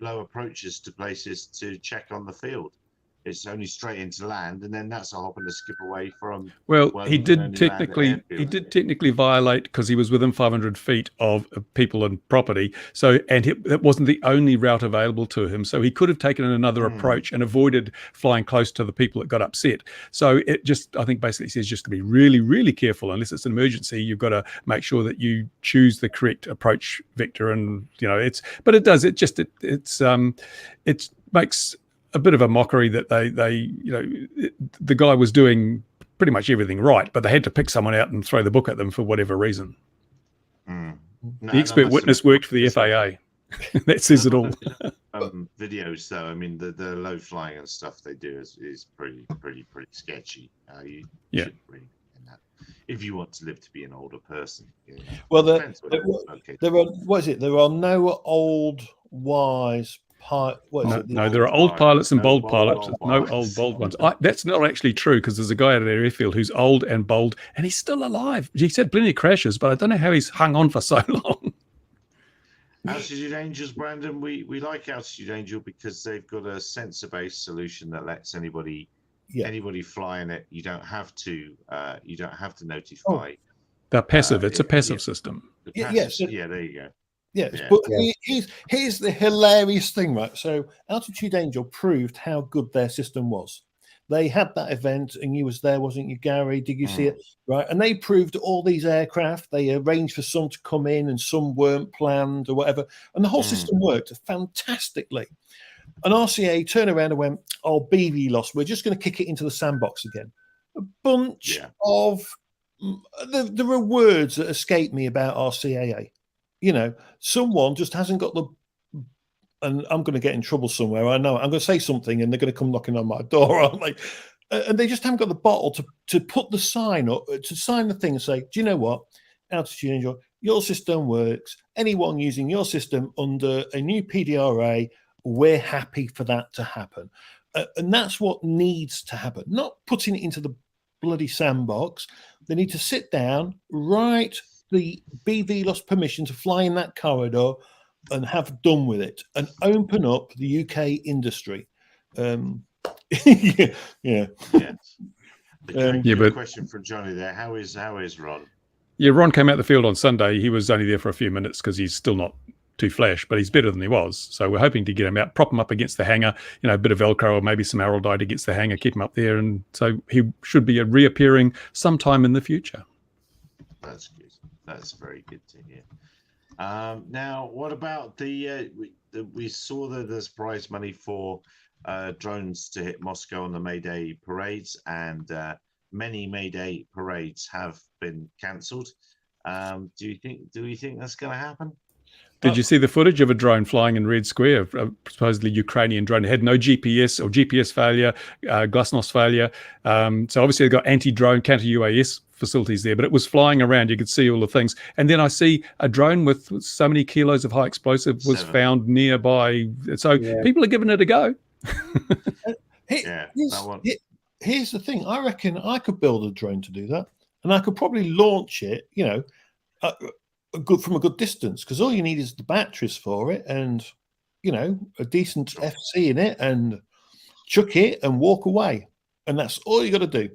low approaches to places to check on the field. It's only straight into land, and then that's a hop and a skip away from. Well, he did technically violate, because he was within 500 feet of people and property. So, and that wasn't the only route available to him. So he could have taken another approach and avoided flying close to the people that got upset. So I think basically says just to be really, really careful. Unless it's an emergency, you've got to make sure that you choose the correct approach vector. And it makes a bit of a mockery that the guy was doing pretty much everything right, but they had to pick someone out and throw the book at them for whatever reason. No, The expert witness worked for the FAA. That says it all. Videos, though, I mean, the low flying and stuff they do is pretty sketchy. You should really in that if you want to live to be an older person. You know. Well, there are what is it? There are no old wise No, there are old pilots and bold pilots. No old bald ones. That's not actually true, because there's a guy at our airfield who's old and bold, and he's still alive. He's had plenty of crashes, but I don't know how he's hung on for so long. Altitude Angels, Brandon, we like Altitude Angel because they've got a sensor-based solution that lets anybody fly in it. You don't have to notify. They're passive. It's a passive system. Yes. Yeah, there you go. Yes, yeah. But here's the hilarious thing, right? So Altitude Angel proved how good their system was. They had that event, and you was there, wasn't you, Gary? Did you see it? Right, and they proved all these aircraft. They arranged for some to come in, and some weren't planned or whatever, and the whole system worked fantastically. And RCA turned around and went, "Oh, BV loss. We're just going to kick it into the sandbox again." A bunch of there are words that escape me about RCAA. You know, someone just hasn't got the, and I'm going to get in trouble somewhere. I know I'm going to say something and they're going to come knocking on my door, aren't they? And they just haven't got the bottle to put the sign up, to sign the thing and say, do you know what? Altitude Angel, your system works. Anyone using your system under a new PDRA, we're happy for that to happen. And that's what needs to happen, not putting it into the bloody sandbox. They need to sit down, write the BV lost permission to fly in that corridor and have done with it, and open up the UK industry. But question for Johnny there. How is Ron? Yeah, Ron came out the field on Sunday. He was only there for a few minutes because he's still not too flash, but he's better than he was. So we're hoping to get him out, prop him up against the hangar, a bit of Velcro or maybe some Araldite against the hangar, keep him up there. And so he should be reappearing sometime in the future. That's good. That's very good to hear. Now, what about we saw that there's prize money for drones to hit Moscow on the May Day parades, and many May Day parades have been cancelled. Do we think that's going to happen? Did you see the footage of a drone flying in Red Square, a supposedly Ukrainian drone? It had no GPS or GPS failure, GLONASS failure. So obviously they've got anti-drone, counter-UAS facilities there, but it was flying around. You could see all the things. And then I see a drone with so many kilos of high explosive was found nearby. So people are giving it a go. Here's the thing. I reckon I could build a drone to do that. And I could probably launch it, from a good distance, because all you need is the batteries for it and a decent FC in it, and chuck it and walk away, and that's all you got to do.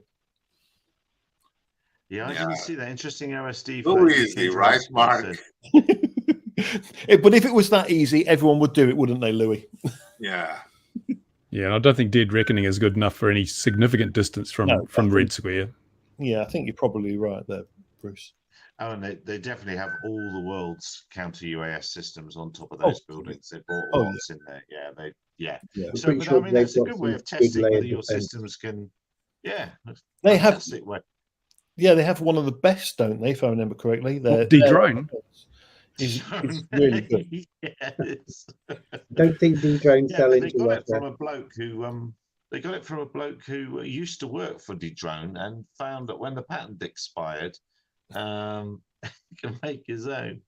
I didn't see that. Interesting OSD. So easy, right, Mark? But if it was that easy, everyone would do it, wouldn't they, Louis? Yeah, and I don't think dead reckoning is good enough for any significant distance from Red Square. Yeah, I think you're probably right there, Bruce. Oh, and they definitely have all the world's counter UAS systems on top of those buildings. They bought lots in there. So, but sure, I mean, that's a good way of testing whether your systems can. They have. Yeah, they have one of the best, don't they? If I remember correctly, the drone is really good. Yes. Don't think the drone sell into They got it from a bloke who They got it from a bloke who used to work for D-Drone and found that when the patent expired, he can make his own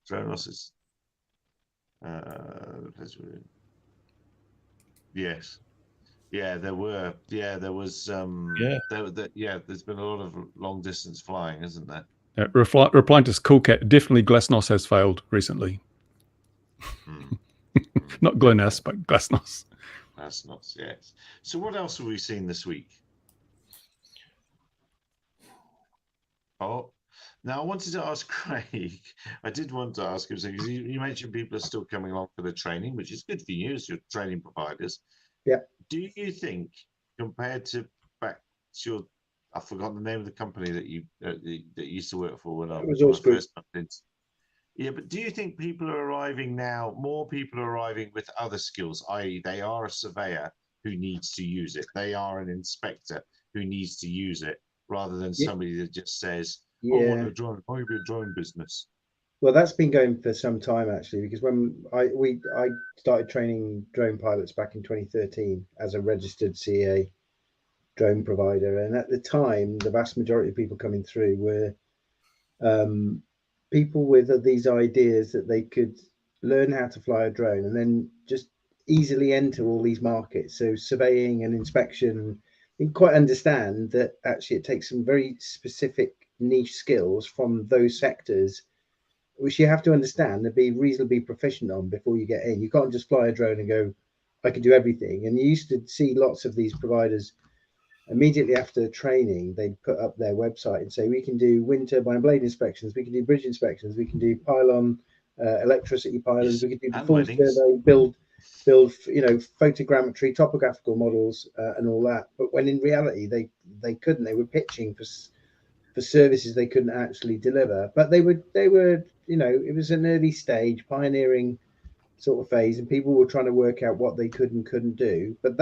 drone losses. Yes. Yeah, there was. There's been a lot of long distance flying, isn't there? Replying to Coolcat, definitely GLONASS has failed recently. Not GLONASS, but GLONASS. GLONASS, yes. So what else have we seen this week? Oh, now I wanted to ask Craig. I did want to ask him, because you mentioned people are still coming along for the training, which is good for you as your training providers. Yeah. Do you think, compared to back to your, I forgot the name of the company that you that used to work for when I was first up into. Yeah, but do you think people are arriving now? More people are arriving with other skills, i.e., they are a surveyor who needs to use it. They are an inspector who needs to use it, rather than somebody that just says, "Oh, I want to be a drone business." Well, that's been going for some time actually, because when I started training drone pilots back in 2013 as a registered CA drone provider, and at the time, the vast majority of people coming through were people with these ideas that they could learn how to fly a drone and then just easily enter all these markets. So surveying and inspection, you can quite understand that actually it takes some very specific niche skills from those sectors, which you have to understand and be reasonably proficient on before you get in. You can't just fly a drone and go, I can do everything. And you used to see lots of these providers immediately after training, they'd put up their website and say, we can do wind turbine blade inspections, we can do bridge inspections, we can do pylon, electricity pylons, we can do the And full weddings. survey, build, photogrammetry, topographical models, and all that. But when in reality, they couldn't. They were pitching for services they couldn't actually deliver. But they were, it was an early stage, pioneering sort of phase, and people were trying to work out what they could and couldn't do. But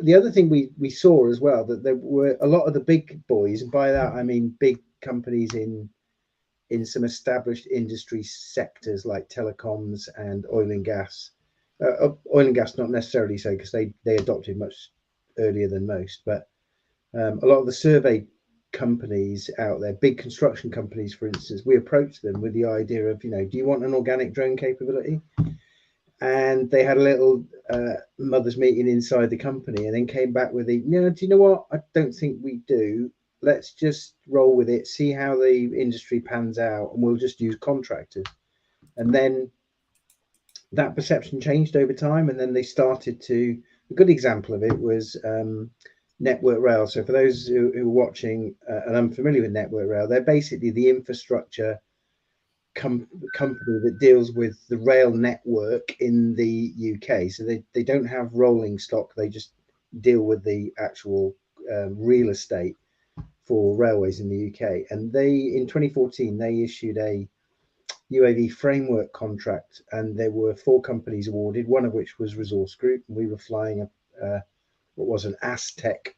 the other thing we saw as well, that there were a lot of the big boys, and by that I mean big companies in some established industry sectors like telecoms and oil and gas. Oil and gas not necessarily so, because they adopted much earlier than most, but a lot of the survey companies out there, big construction companies for instance, we approached them with the idea of, do you want an organic drone capability? And they had a little mothers meeting inside the company, and then came back with do you know what? I don't think we do. Let's just roll with it, see how the industry pans out, and we'll just use contractors. And then that perception changed over time, and then they started to. A good example of it was Network Rail. So for those who are watching and unfamiliar with Network Rail, they're basically the infrastructure company that deals with the rail network in the UK. So they don't have rolling stock, they just deal with the actual real estate for railways in the UK. And in 2014 they issued a UAV framework contract, and there were 4 companies awarded, one of which was Resource Group, and we were flying what was an Aztec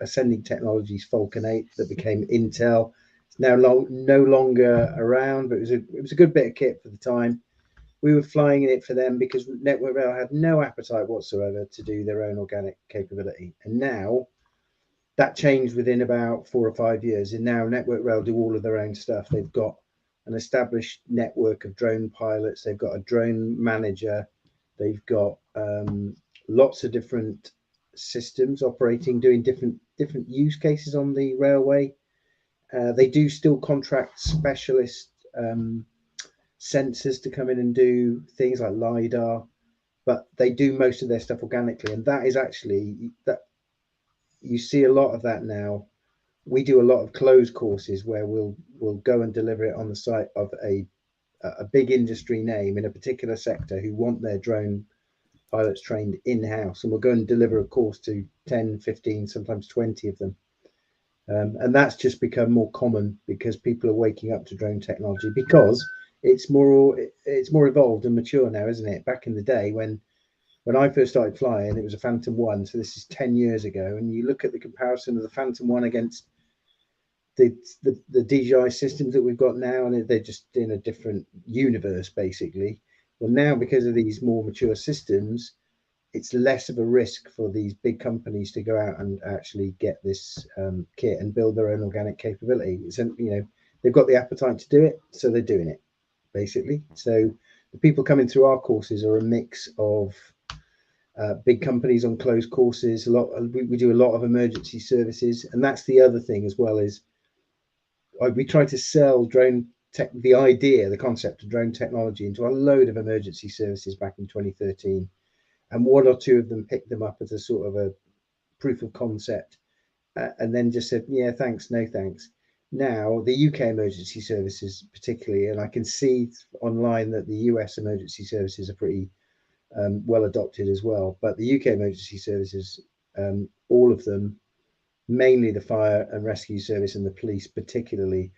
Ascending Technologies Falcon 8 that became Intel. Now no longer around, but it was a good bit of kit for the time. We were flying in it for them because Network Rail had no appetite whatsoever to do their own organic capability. And now that changed within about 4 or 5 years, and now Network Rail do all of their own stuff. They've got an established network of drone pilots, they've got a drone manager, they've got lots of different systems operating, doing different use cases on the railway. They do still contract specialist sensors to come in and do things like LiDAR, but they do most of their stuff organically. And that is actually, that you see a lot of that now. We do a lot of closed courses where we'll go and deliver it on the site of a big industry name in a particular sector who want their drone pilots trained in-house, and we'll go and deliver a course to 10, 15, sometimes 20 of them. And that's just become more common because people are waking up to drone technology, because it's more evolved and mature now, isn't it? Back in the day when I first started flying, it was a Phantom 1, so this is 10 years ago, and you look at the comparison of the Phantom 1 against the DJI systems that we've got now, and they're just in a different universe basically. Well, now because of these more mature systems, it's less of a risk for these big companies to go out and actually get this kit and build their own organic capability. It's, they've got the appetite to do it, so they're doing it basically. So the people coming through our courses are a mix of big companies on closed courses. We do a lot of emergency services, and that's the other thing as well, is we try to sell the concept of drone technology into a load of emergency services back in 2013. And 1 or 2 of them picked them up as a sort of a proof of concept, and then just said, yeah, thanks, no thanks. Now, the UK emergency services particularly, and I can see online that the US emergency services are pretty well adopted as well. But the UK emergency services, all of them, mainly the fire and rescue service and the police particularly,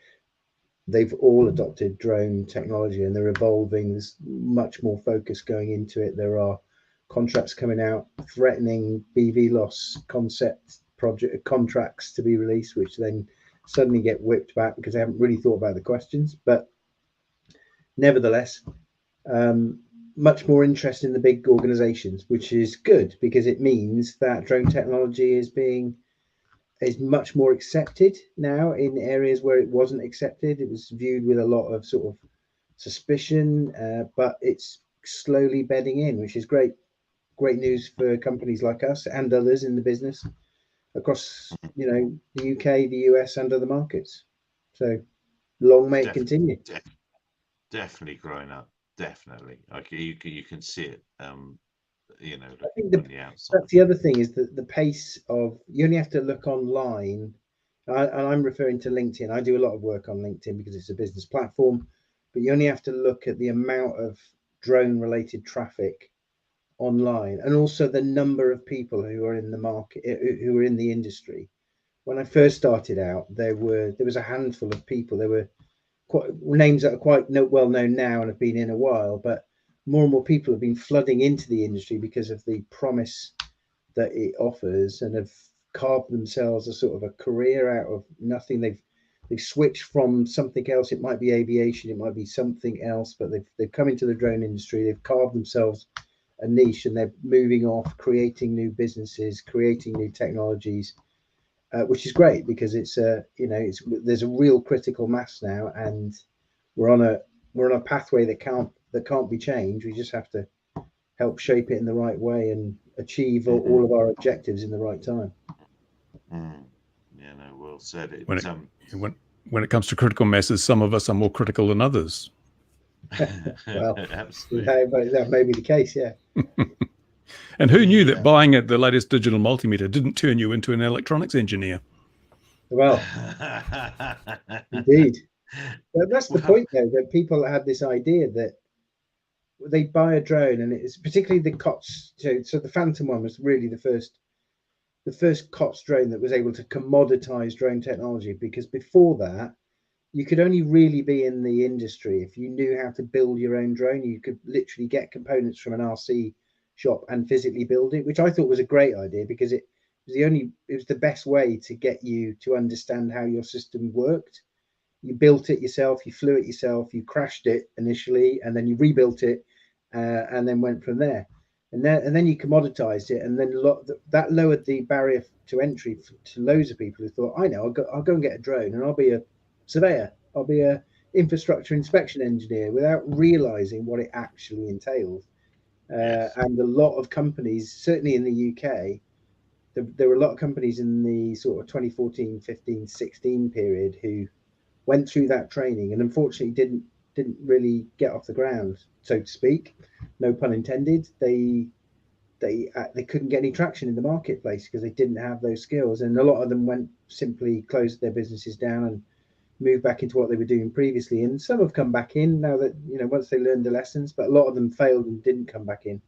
they've all adopted drone technology, and they're evolving. There's much more focus going into it. There are contracts coming out threatening BV loss concept project contracts to be released, which then suddenly get whipped back because they haven't really thought about the questions. But nevertheless, much more interest in the big organizations, which is good because it means that drone technology is much more accepted now in areas where it wasn't accepted. It was viewed with a lot of sort of suspicion, but it's slowly bedding in, which is great news for companies like us and others in the business across, the UK, the US, and other markets. So long may it continue. Definitely growing up. Definitely, like you can see it. I think that's the other thing is that the pace of, you only have to look online, and I'm referring to LinkedIn. I do a lot of work on LinkedIn because it's a business platform, but you only have to look at the amount of drone related traffic online and also the number of people who are in the market, who are in the industry. When I first started out, there was a handful of people. There were names that are quite well known now and have been in a while, but more and more people have been flooding into the industry because of the promise that it offers and have carved themselves a sort of a career out of nothing. They've switched from something else. It might be aviation, it might be something else, but they've come into the drone industry. They've carved themselves a niche and they're moving off, creating new businesses, creating new technologies, which is great because it's there's a real critical mass now, and we're on a pathway that can't be changed. We just have to help shape it in the right way and achieve all of our objectives in the right time. Yeah, no, well said. When it comes to critical masses, some of us are more critical than others. Well, absolutely. that may be the case, yeah. And who knew that buying the latest digital multimeter didn't turn you into an electronics engineer? Well, indeed. But that's the point, though, that people had this idea that they buy a drone, and it's particularly the COTS. So the Phantom one was really the first COTS drone that was able to commoditize drone technology, because before that, you could only really be in the industry if you knew how to build your own drone. You could literally get components from an RC shop and physically build it, which I thought was a great idea because it was the best way to get you to understand how your system worked. You built it yourself, you flew it yourself, you crashed it initially, and then you rebuilt it, and then went from there. And then you commoditized it, and then that lowered the barrier to entry to loads of people who thought, I know, I'll go and get a drone, and I'll be a surveyor, I'll be a infrastructure inspection engineer, without realizing what it actually entails. Yes. And a lot of companies, certainly in the UK, there were a lot of companies in the sort of 2014, 15, 16 period who went through that training and unfortunately didn't really get off the ground, so to speak. No pun intended. They couldn't get any traction in the marketplace because they didn't have those skills, and a lot of them simply closed their businesses down and moved back into what they were doing previously. And some have come back in now that, once they learned the lessons, but a lot of them failed and didn't come back in.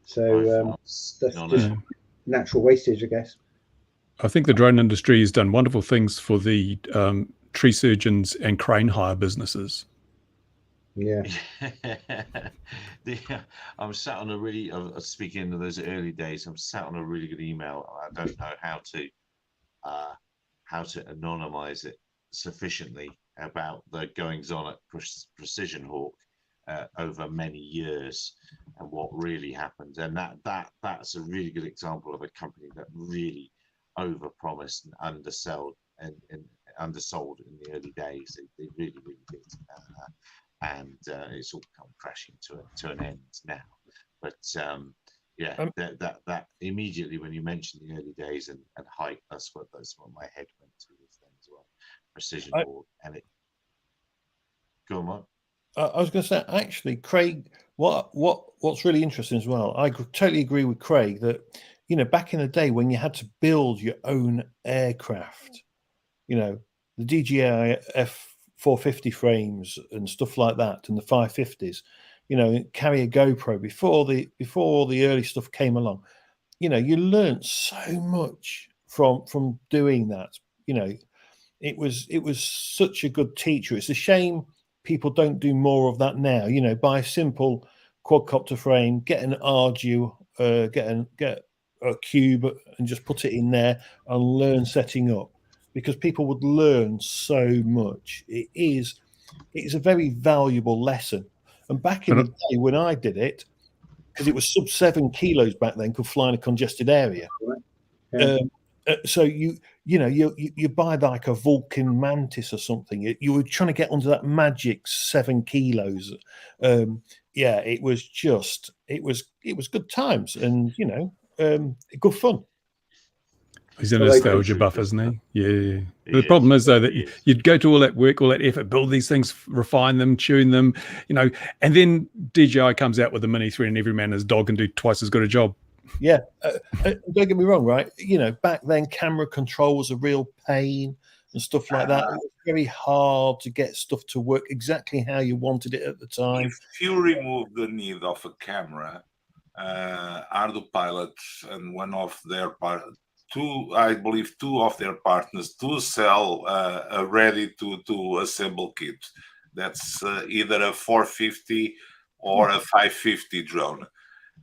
So that's just natural wastage, I guess. I think the drone industry has done wonderful things for the tree surgeons and crane hire businesses. Yeah. I'm sat on a really, speaking of those early days, I'm sat on a really good email. I don't know how to anonymize it sufficiently about the goings on at Precision Hawk over many years and what really happened. And that's a really good example of a company that really overpromised and undersold in the early days. They really did. And it's all come crashing to an end now. But that immediately when you mentioned the early days and height, that's what my head went to with them as well. Precision Hawk, and it. Go on, Mark. I was going to say, actually, Craig, what's really interesting as well, I totally agree with Craig that, back in the day when you had to build your own aircraft, the DJI F450 frames and stuff like that, and the 550s, carry a GoPro before the early stuff came along. You learned so much from doing that. It was such a good teacher. It's a shame people don't do more of that now. Buy a simple quadcopter frame, get an Arduino, get a cube, and just put it in there and learn setting up, because people would learn so much. It is it's a very valuable lesson. And back in the day when I did it, because it was sub 7 kilos back then, could fly in a congested area. Yeah. So you buy like a Vulcan Mantis or something. You were trying to get under that magic 7 kilos. Yeah, it was good times, and good fun. He's a nostalgia buff, isn't he? Yeah. The problem is though that you'd go to all that work, all that effort, build these things, refine them, tune them, and then DJI comes out with a Mini 3 and every man and his dog can do twice as good a job. Yeah, don't get me wrong, right? Back then camera control was a real pain and stuff like that. It was very hard to get stuff to work exactly how you wanted it at the time. If you remove the need of a camera, AutoPilot and one of their I believe two of their partners do sell a ready to assemble kit. That's either a 450 or a 550 drone.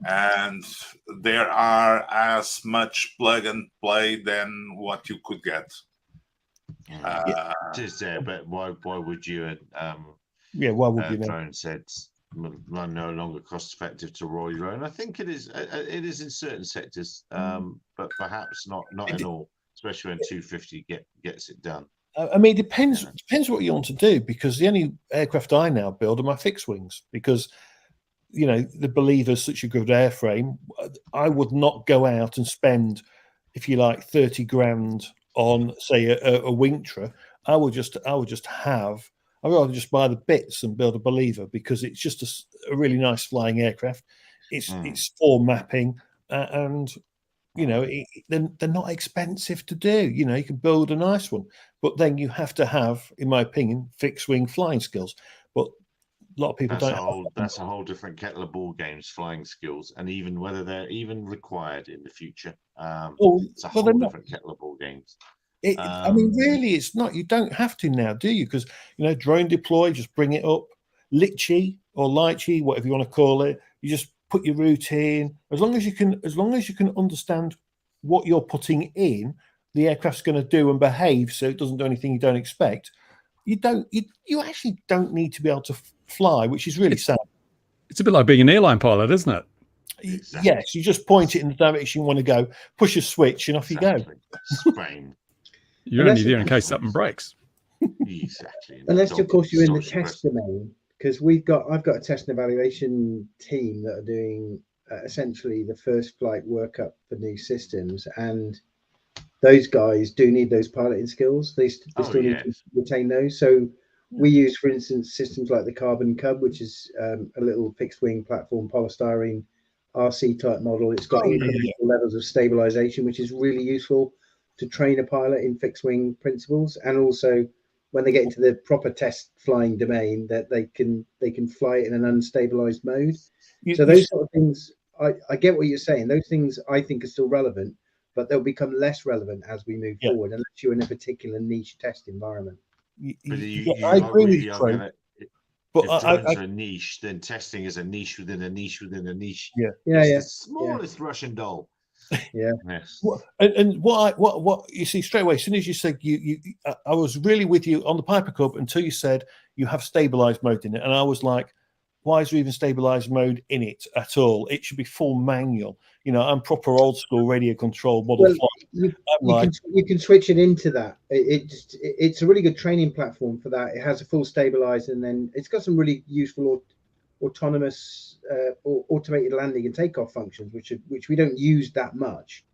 And there are as much plug and play than what you could get. It is there, but why would you? Why would you? Drone said no longer cost effective to roll your own. I think it is. It is in certain sectors, but perhaps not in all. Especially when 250 gets it done. I mean, it depends what you want to do, because the only aircraft I now build are my fixed wings, because the Believer's such a good airframe. I would not go out and spend, if you like, 30 grand on, say, a Wingtra. I'd rather just buy the bits and build a Believer, because it's just a really nice flying aircraft. It's form mapping, and they're not expensive to do. You can build a nice one, but then you have to have, in my opinion, fixed wing flying skills. But a lot of people that's a whole different kettle of ball games, flying skills, and even whether they're even required in the future. It's a whole different kettle of ball games. I mean, really, it's not. You don't have to now, do you? Because drone deploy, just bring it up, litchi or lychee, whatever you want to call it. You just put your route in. As long as you can understand what you're putting in, the aircraft's going to do and behave, so it doesn't do anything you don't expect. You actually don't need to be able to fly, which is really sad. It's a bit like being an airline pilot, isn't it? Exactly. Yes, you just point it in the direction you want to go, push a switch, and off you go. Spain. You're only there in case something breaks. Exactly. Unless, of course, you're in the test domain, because I've got a test and evaluation team that are doing essentially the first flight workup for new systems, and those guys do need those piloting skills. They still need to retain those. So we use, for instance, systems like the Carbon Cub, which is a little fixed wing platform polystyrene RC type model. It's got incremental levels of stabilization, which is really useful to train a pilot in fixed wing principles, and also when they get into the proper test flying domain, that they can fly it in an unstabilized mode. So those sort of things, I get what you're saying. Those things I think are still relevant, but they'll become less relevant as we move forward, unless you're in a particular niche test environment. I agree with you, but if drones are a niche, then testing is a niche within a niche within a niche. The smallest Russian doll. Yes. And what you see straight away, as soon as you said I was really with you on the Piper Cub until you said you have stabilized mode in it, and I was like, why is there even stabilized mode in it at all? It should be full manual. I'm proper old school radio control model flight. You can switch it into that. It's a really good training platform for that. It has a full stabilizer, and then it's got some really useful autonomous or automated landing and takeoff functions, which we don't use that much,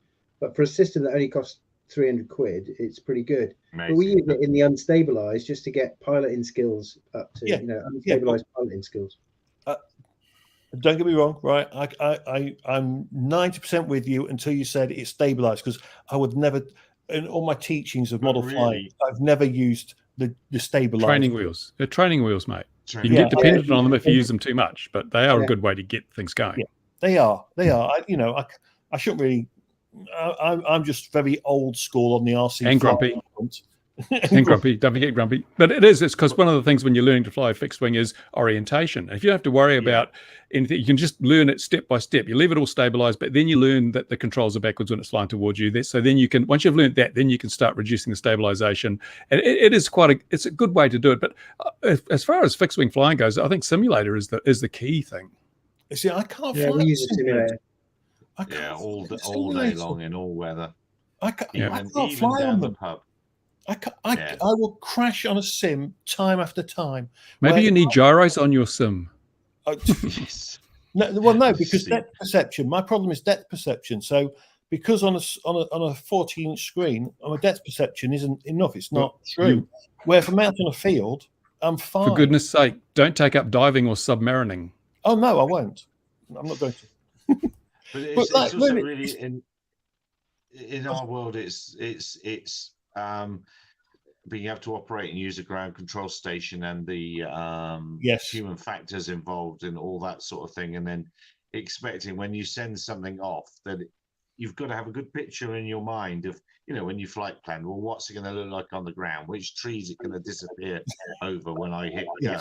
but for a system that only costs 300 quid, it's pretty good. Amazing. But we use it in the unstabilized just to get piloting skills up to unstabilized piloting skills. Don't get me wrong, right? I'm 90% with you until you said it's stabilized, because I would never, in all my teachings of model flying, I've never used the stabilizer. Training wheels. They're training wheels, mate. You can get dependent on them if you use them too much, but they are a good way to get things going. Yeah, they are. I shouldn't really. I'm just very old school on the RC and grumpy. And grumpy, don't forget grumpy. But it's because one of the things when you're learning to fly a fixed wing is orientation. If you don't have to worry about anything, you can just learn it step by step. You leave it all stabilized, but then you learn that the controls are backwards when it's flying towards you. So then you can, once you've learned that, then you can start reducing the stabilization. And it's a good way to do it. But as far as fixed wing flying goes, I think simulator is the key thing. You see, I can't fly. Yeah, we use a simulator. All day long in all weather. I can't Even fly down on the them. pub. I will crash on a sim time after time. Maybe you need gyros on your sim. Yes. No, because depth perception. My problem is depth perception. So because on a 40-inch screen, my depth perception isn't enough. It's not true. Where if I'm out on a field, I'm fine. For goodness sake, don't take up diving or submarining. Oh no, I won't. I'm not going to. But it's also really in our world. It's being able to operate and use a ground control station and the human factors involved and all that sort of thing, and then expecting when you send something off that you've got to have a good picture in your mind of, when you flight plan, well, what's it going to look like on the ground, which trees it going to disappear over when I hit go.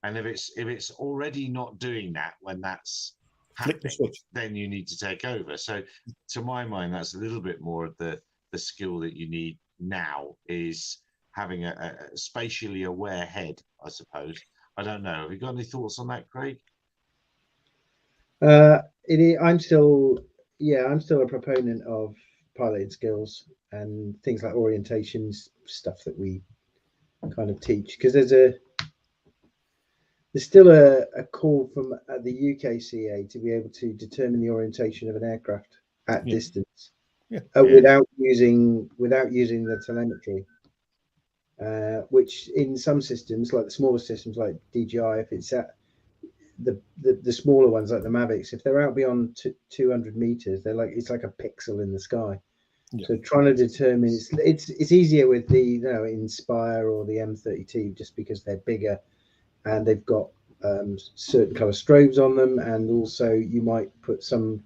And if it's already not doing that when that's happening, then you need to take over. So to my mind, that's a little bit more of the skill that you need now, is having a spatially aware head, I suppose. I don't know. Have you got any thoughts on that, Craig? I'm still a proponent of piloting skills and things like orientations, stuff that we kind of teach, because there's still a call from the UKCA to be able to determine the orientation of an aircraft at distance without using the telemetry, which in some systems, like the smaller systems like DJI, if it's at the smaller ones like the Mavics, if they're out beyond 200 meters, it's like a pixel in the sky. So trying to determine it's easier with the Inspire or the M32, just because they're bigger and they've got certain color strobes on them, and also you might put some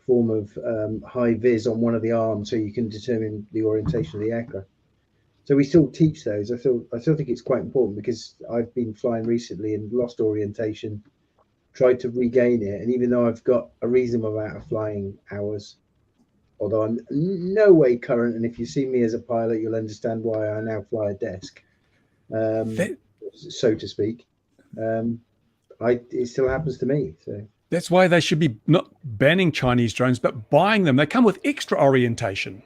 form of high vis on one of the arms so you can determine the orientation of the aircraft. So we still teach those. I still think it's quite important, because I've been flying recently and lost orientation, tried to regain it, and even though I've got a reasonable amount of flying hours, although I'm no way current, and if you see me as a pilot, you'll understand why I now fly a desk, so to speak. It still happens to me. So that's why they should be not banning Chinese drones, but buying them. They come with extra orientation.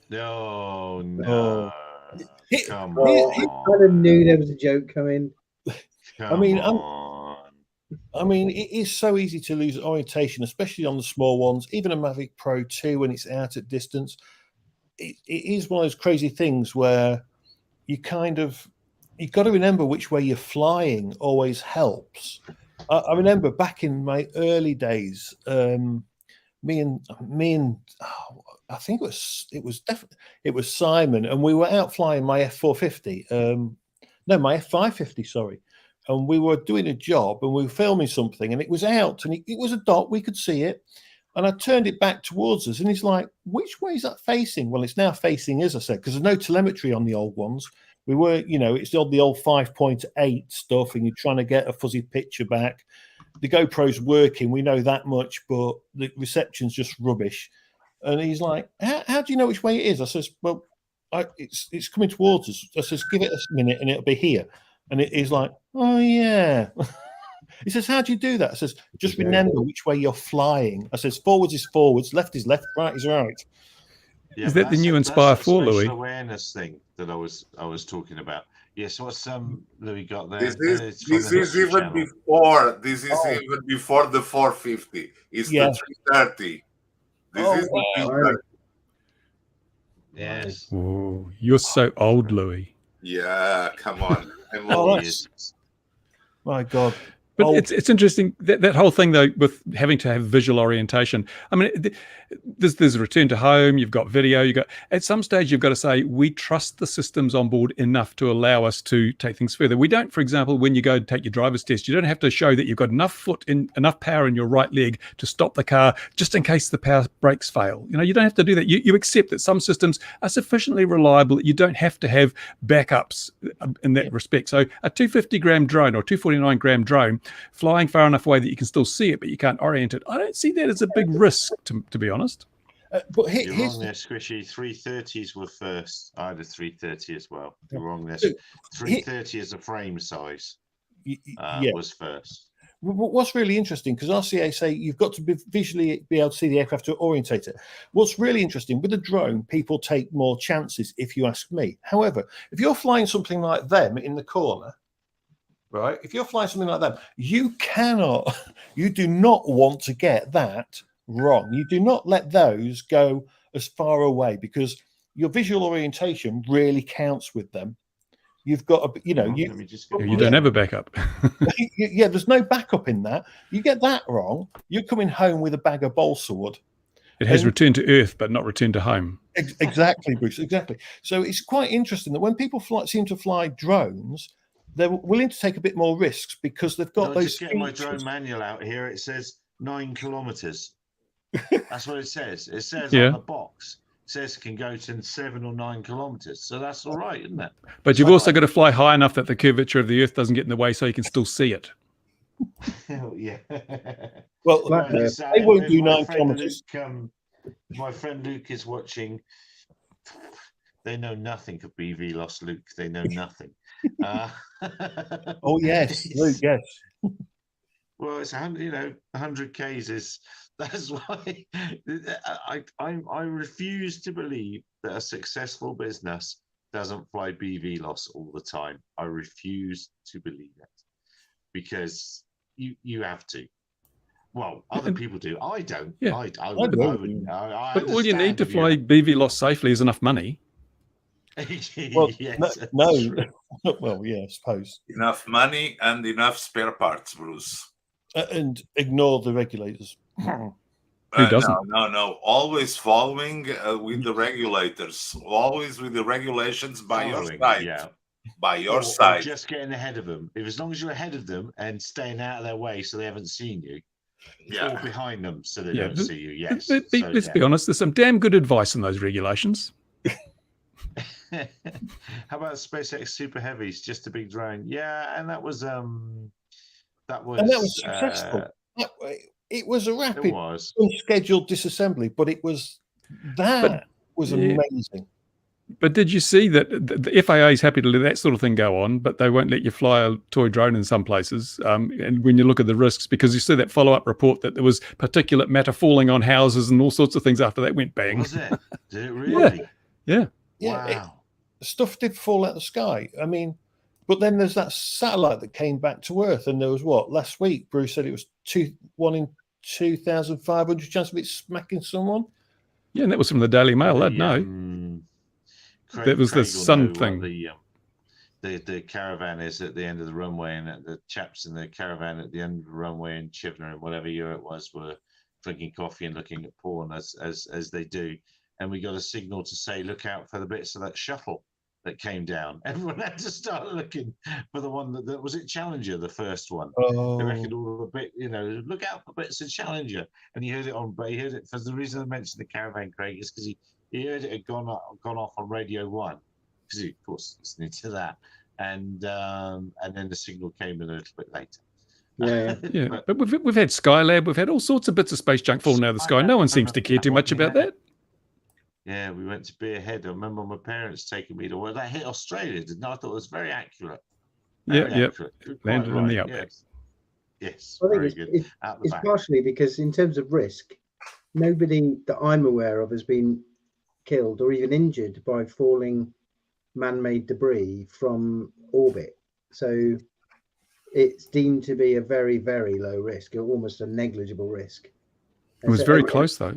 No. Come on. I kind of knew there was a joke coming. I mean, it is so easy to lose orientation, especially on the small ones. Even a Mavic Pro 2, when it's out at distance, it is one of those crazy things where you've got to remember which way you're flying always helps. I remember back in my early days, me and I think it was Simon, and we were out flying my F450, my F550, sorry. And we were doing a job and we were filming something, and it was out, and it was a dot, we could see it. And I turned it back towards us, and he's like, which way is that facing? Well, it's now facing, as I said, because there's no telemetry on the old ones. We were, it's the old 5.8 stuff, and you're trying to get a fuzzy picture back. The GoPro's working, we know that much, but the reception's just rubbish. And he's like, how do you know which way it is? I says, well, it's coming towards us. I says, give it a minute and it'll be here. And he's like, oh, yeah. He says, how do you do that? I says, just remember which way you're flying. I says, forwards is forwards, left is left, right is right. Yeah, is that the new Inspire 4, Louis? Awareness thing that I was talking about. Yes, what's Louis got there? This is even before the 450. It's the 330. This is the 330. Yes. Oh, you're so old, Louis. Yeah, come on. My God. But it's interesting that whole thing though with having to have visual orientation. I mean, there's a return to home. You've got video. You got at some stage you've got to say we trust the systems on board enough to allow us to take things further. We don't, for example, when you go to take your driver's test, you don't have to show that you've got enough power in your right leg to stop the car just in case the power brakes fail. You know, you don't have to do that. You accept that some systems are sufficiently reliable that you don't have to have backups in that respect. So a 250-gram drone or 249-gram drone flying far enough away that you can still see it, but you can't orient it. I don't see that as a big risk, to be honest. But you're wrong there, Squishy. 330s were first. I had a 330 as well. You're wrong there. 330 as a frame size was first. What's really interesting, because RCA say you've got to visually be able to see the aircraft to orientate it. What's really interesting, with a drone, people take more chances, if you ask me. However, if you're flying something like them in the corner, right? If you're flying something like that, you do not want to get that wrong. You do not let those go as far away, because your visual orientation really counts with them. You've got to, you don't have a backup. Yeah, there's no backup in that. You get that wrong, you're coming home with a bag of balsa wood. It has returned to Earth, but not returned to home. Exactly, Bruce, exactly. So it's quite interesting that when people seem to fly drones, they're willing to take a bit more risks because they've got those. Just getting my drone manual out here. It says 9 kilometers. That's what it says. It says on the box. It says it can go to 7 or 9 kilometers. So that's all right, isn't it? But you've also got to fly high enough that the curvature of the Earth doesn't get in the way, so you can still see it. Yeah. Well, they won't do 9 kilometers. My friend Luke is watching. They know nothing of BV loss, Luke. They know nothing. Oh yes, Luke, yes. Well, it's 100 Ks is. That's why I refuse to believe that a successful business doesn't fly BV loss all the time. I refuse to believe it, because you have to. Well, other people do. I don't. Yeah. I wouldn't. But all you need to fly BV loss safely is enough money. Well, yes, no. Well, yeah, I suppose. Enough money and enough spare parts, Bruce. And ignore the regulators. Who doesn't? No. Always following with the regulators. Always with the regulations by your side. Yeah. By your side. Just getting ahead of them. As long as you're ahead of them and staying out of their way so they haven't seen you. Or behind them so they don't see you. Yes. Let's be honest. There's some damn good advice in those regulations. How about SpaceX Super Heavies? Just a big drone. Yeah, and that was successful. It was a rapid, unscheduled disassembly, but it was amazing. But did you see that the FAA is happy to let that sort of thing go on, but they won't let you fly a toy drone in some places? And when you look at the risks, because you see that follow-up report that there was particulate matter falling on houses and all sorts of things after that went bang. Was it? Did it really? Yeah. Wow. Stuff did fall out of the sky. I mean, but then there's that satellite that came back to Earth, and there was last week Bruce said it was 1 in 2,500 chance of it smacking someone. Yeah, and that was from the Daily Mail. I'd know. That was the sun thing. The caravan is at the end of the runway, and the chaps in the caravan at the end of the runway in Chivner and whatever year it was were drinking coffee and looking at porn as they do. And we got a signal to say, look out for the bits of that shuttle that came down. Everyone had to start looking for the one that was it Challenger, the first one. They reckoned all the bit, look out for bits of Challenger. And he heard it for the reason I mentioned the caravan, Craig, is because he heard it had gone off on Radio 1, because he, of course, listening to that. And then the signal came in a little bit later. Yeah. But we've had Skylab, we've had all sorts of bits of space junk falling out of the sky. No one seems to care too much about that. Yeah, we went to Beer Head. I remember my parents taking me to where that hit Australia, didn't I? I thought it was very accurate. Accurate. Landed in the outback. Yes. I think it's partially because in terms of risk, nobody that I'm aware of has been killed or even injured by falling man-made debris from orbit. So it's deemed to be a very, very low risk, almost a negligible risk. It was very close, though.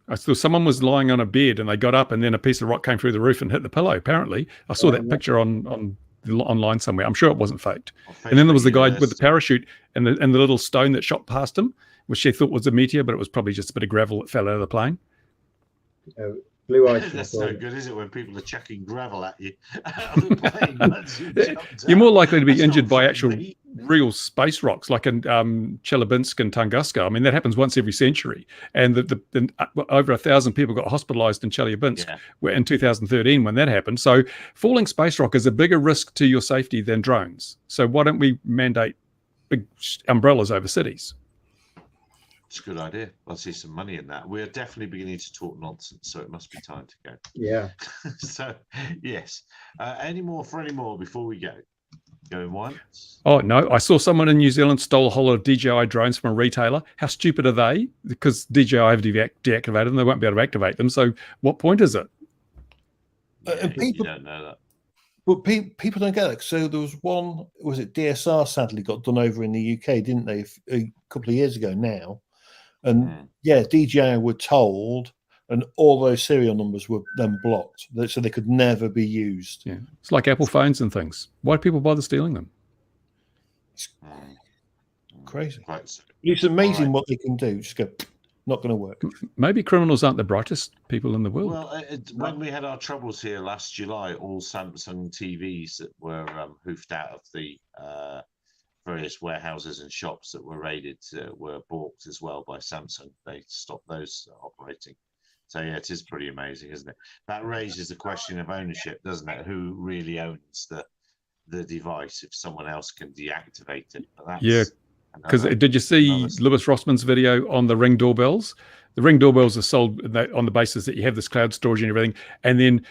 I saw someone was lying on a bed and they got up and then a piece of rock came through the roof and hit the pillow, apparently. I saw that picture on online somewhere. I'm sure it wasn't faked. And then there was the guy with the parachute and the little stone that shot past him, which she thought was a meteor, but it was probably just a bit of gravel that fell out of the plane. Blue ice. That's no good, is it, when people are chucking gravel at you out of the plane? You're more likely to be injured by actual real space rocks, like in Chelyabinsk and Tunguska. I mean, that happens once every century. And over 1,000 people got hospitalized in Chelyabinsk in 2013 when that happened. So falling space rock is a bigger risk to your safety than drones. So why don't we mandate big umbrellas over cities? It's a good idea. I see some money in that. We're definitely beginning to talk nonsense, so it must be time to go. Yeah. So, yes. Any more before we go? Going once? Oh, no. I saw someone in New Zealand stole a whole lot of DJI drones from a retailer. How stupid are they? Because DJI have deactivated them. They won't be able to activate them. So what point is it? Yeah, people don't know that. But people don't get it. So there was one, was it DSR sadly got done over in the UK, didn't they, a couple of years ago now? And yeah, DJI were told, and all those serial numbers were then blocked, so they could never be used. Yeah, it's like Apple phones and things. Why do people bother stealing them? It's crazy. It's amazing what they can do. Just go, not going to work. Maybe criminals aren't the brightest people in the world. Well, when we had our troubles here last July, all Samsung TVs that were hoofed out of the various warehouses and shops that were raided were balked as well by Samsung. They stopped those operating. So yeah, it is pretty amazing, isn't it? That raises the question of ownership, doesn't it? Who really owns the device if someone else can deactivate it? Yeah, because did you see Lewis Rossman's video on the Ring doorbells? The Ring doorbells are sold on the basis that you have this cloud storage and everything, and then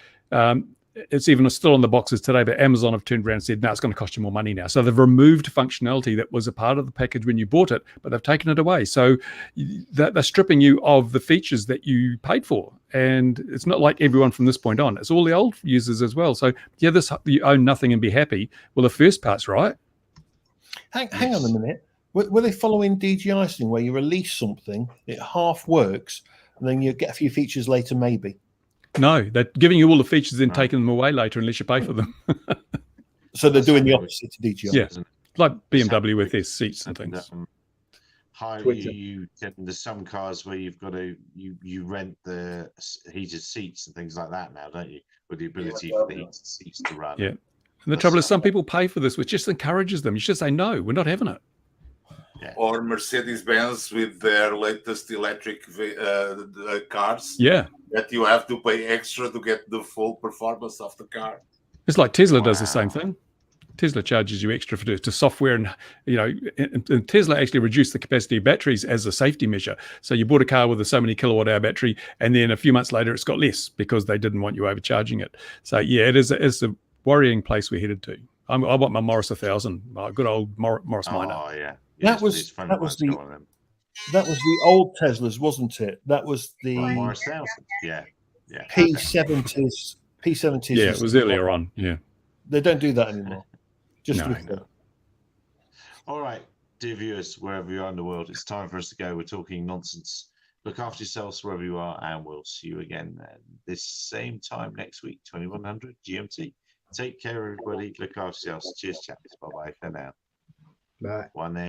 it's even still on the boxes today, but Amazon have turned around and said, no, it's going to cost you more money now. So they've removed functionality that was a part of the package when you bought it, but they've taken it away. So they're stripping you of the features that you paid for. And it's not like everyone from this point on. It's all the old users as well. So yeah, you own nothing and be happy. Well, the first part's right. Hang on a minute. Were they following DJI's thing where you release something, it half works, and then you get a few features later maybe? No, they're giving you all the features and taking them away later unless you pay for them. So they're doing the opposite to DJI. Yeah, like BMW with their seats and things. There's some cars where you've got to you rent the heated seats and things like that now, don't you? With the ability for the heated seats to run. Yeah, and the trouble is some people pay for this, which just encourages them. You should say no, we're not having it. Yeah. Or Mercedes-Benz with their latest electric cars. Yeah. That you have to pay extra to get the full performance of the car. It's like Tesla does the same thing. Tesla charges you extra to software, and and Tesla actually reduced the capacity of batteries as a safety measure. So you bought a car with a so many kilowatt-hour battery, and then a few months later it's got less because they didn't want you overcharging it. So yeah, it's a worrying place we're headed to. I want my Morris 1000, my good old Morris Minor. Oh yeah. That was the old Teslas, wasn't it? That was the Morris 1000. Yeah. P70s. P70s. Yeah, it was earlier on. Yeah. They don't do that anymore. No. All right, dear viewers, wherever you are in the world, it's time for us to go. We're talking nonsense. Look after yourselves wherever you are, and we'll see you again this same time next week, 2100 GMT. Take care, everybody. Look after yourselves. Cheers, chaps. Bye-bye for now. Bye. One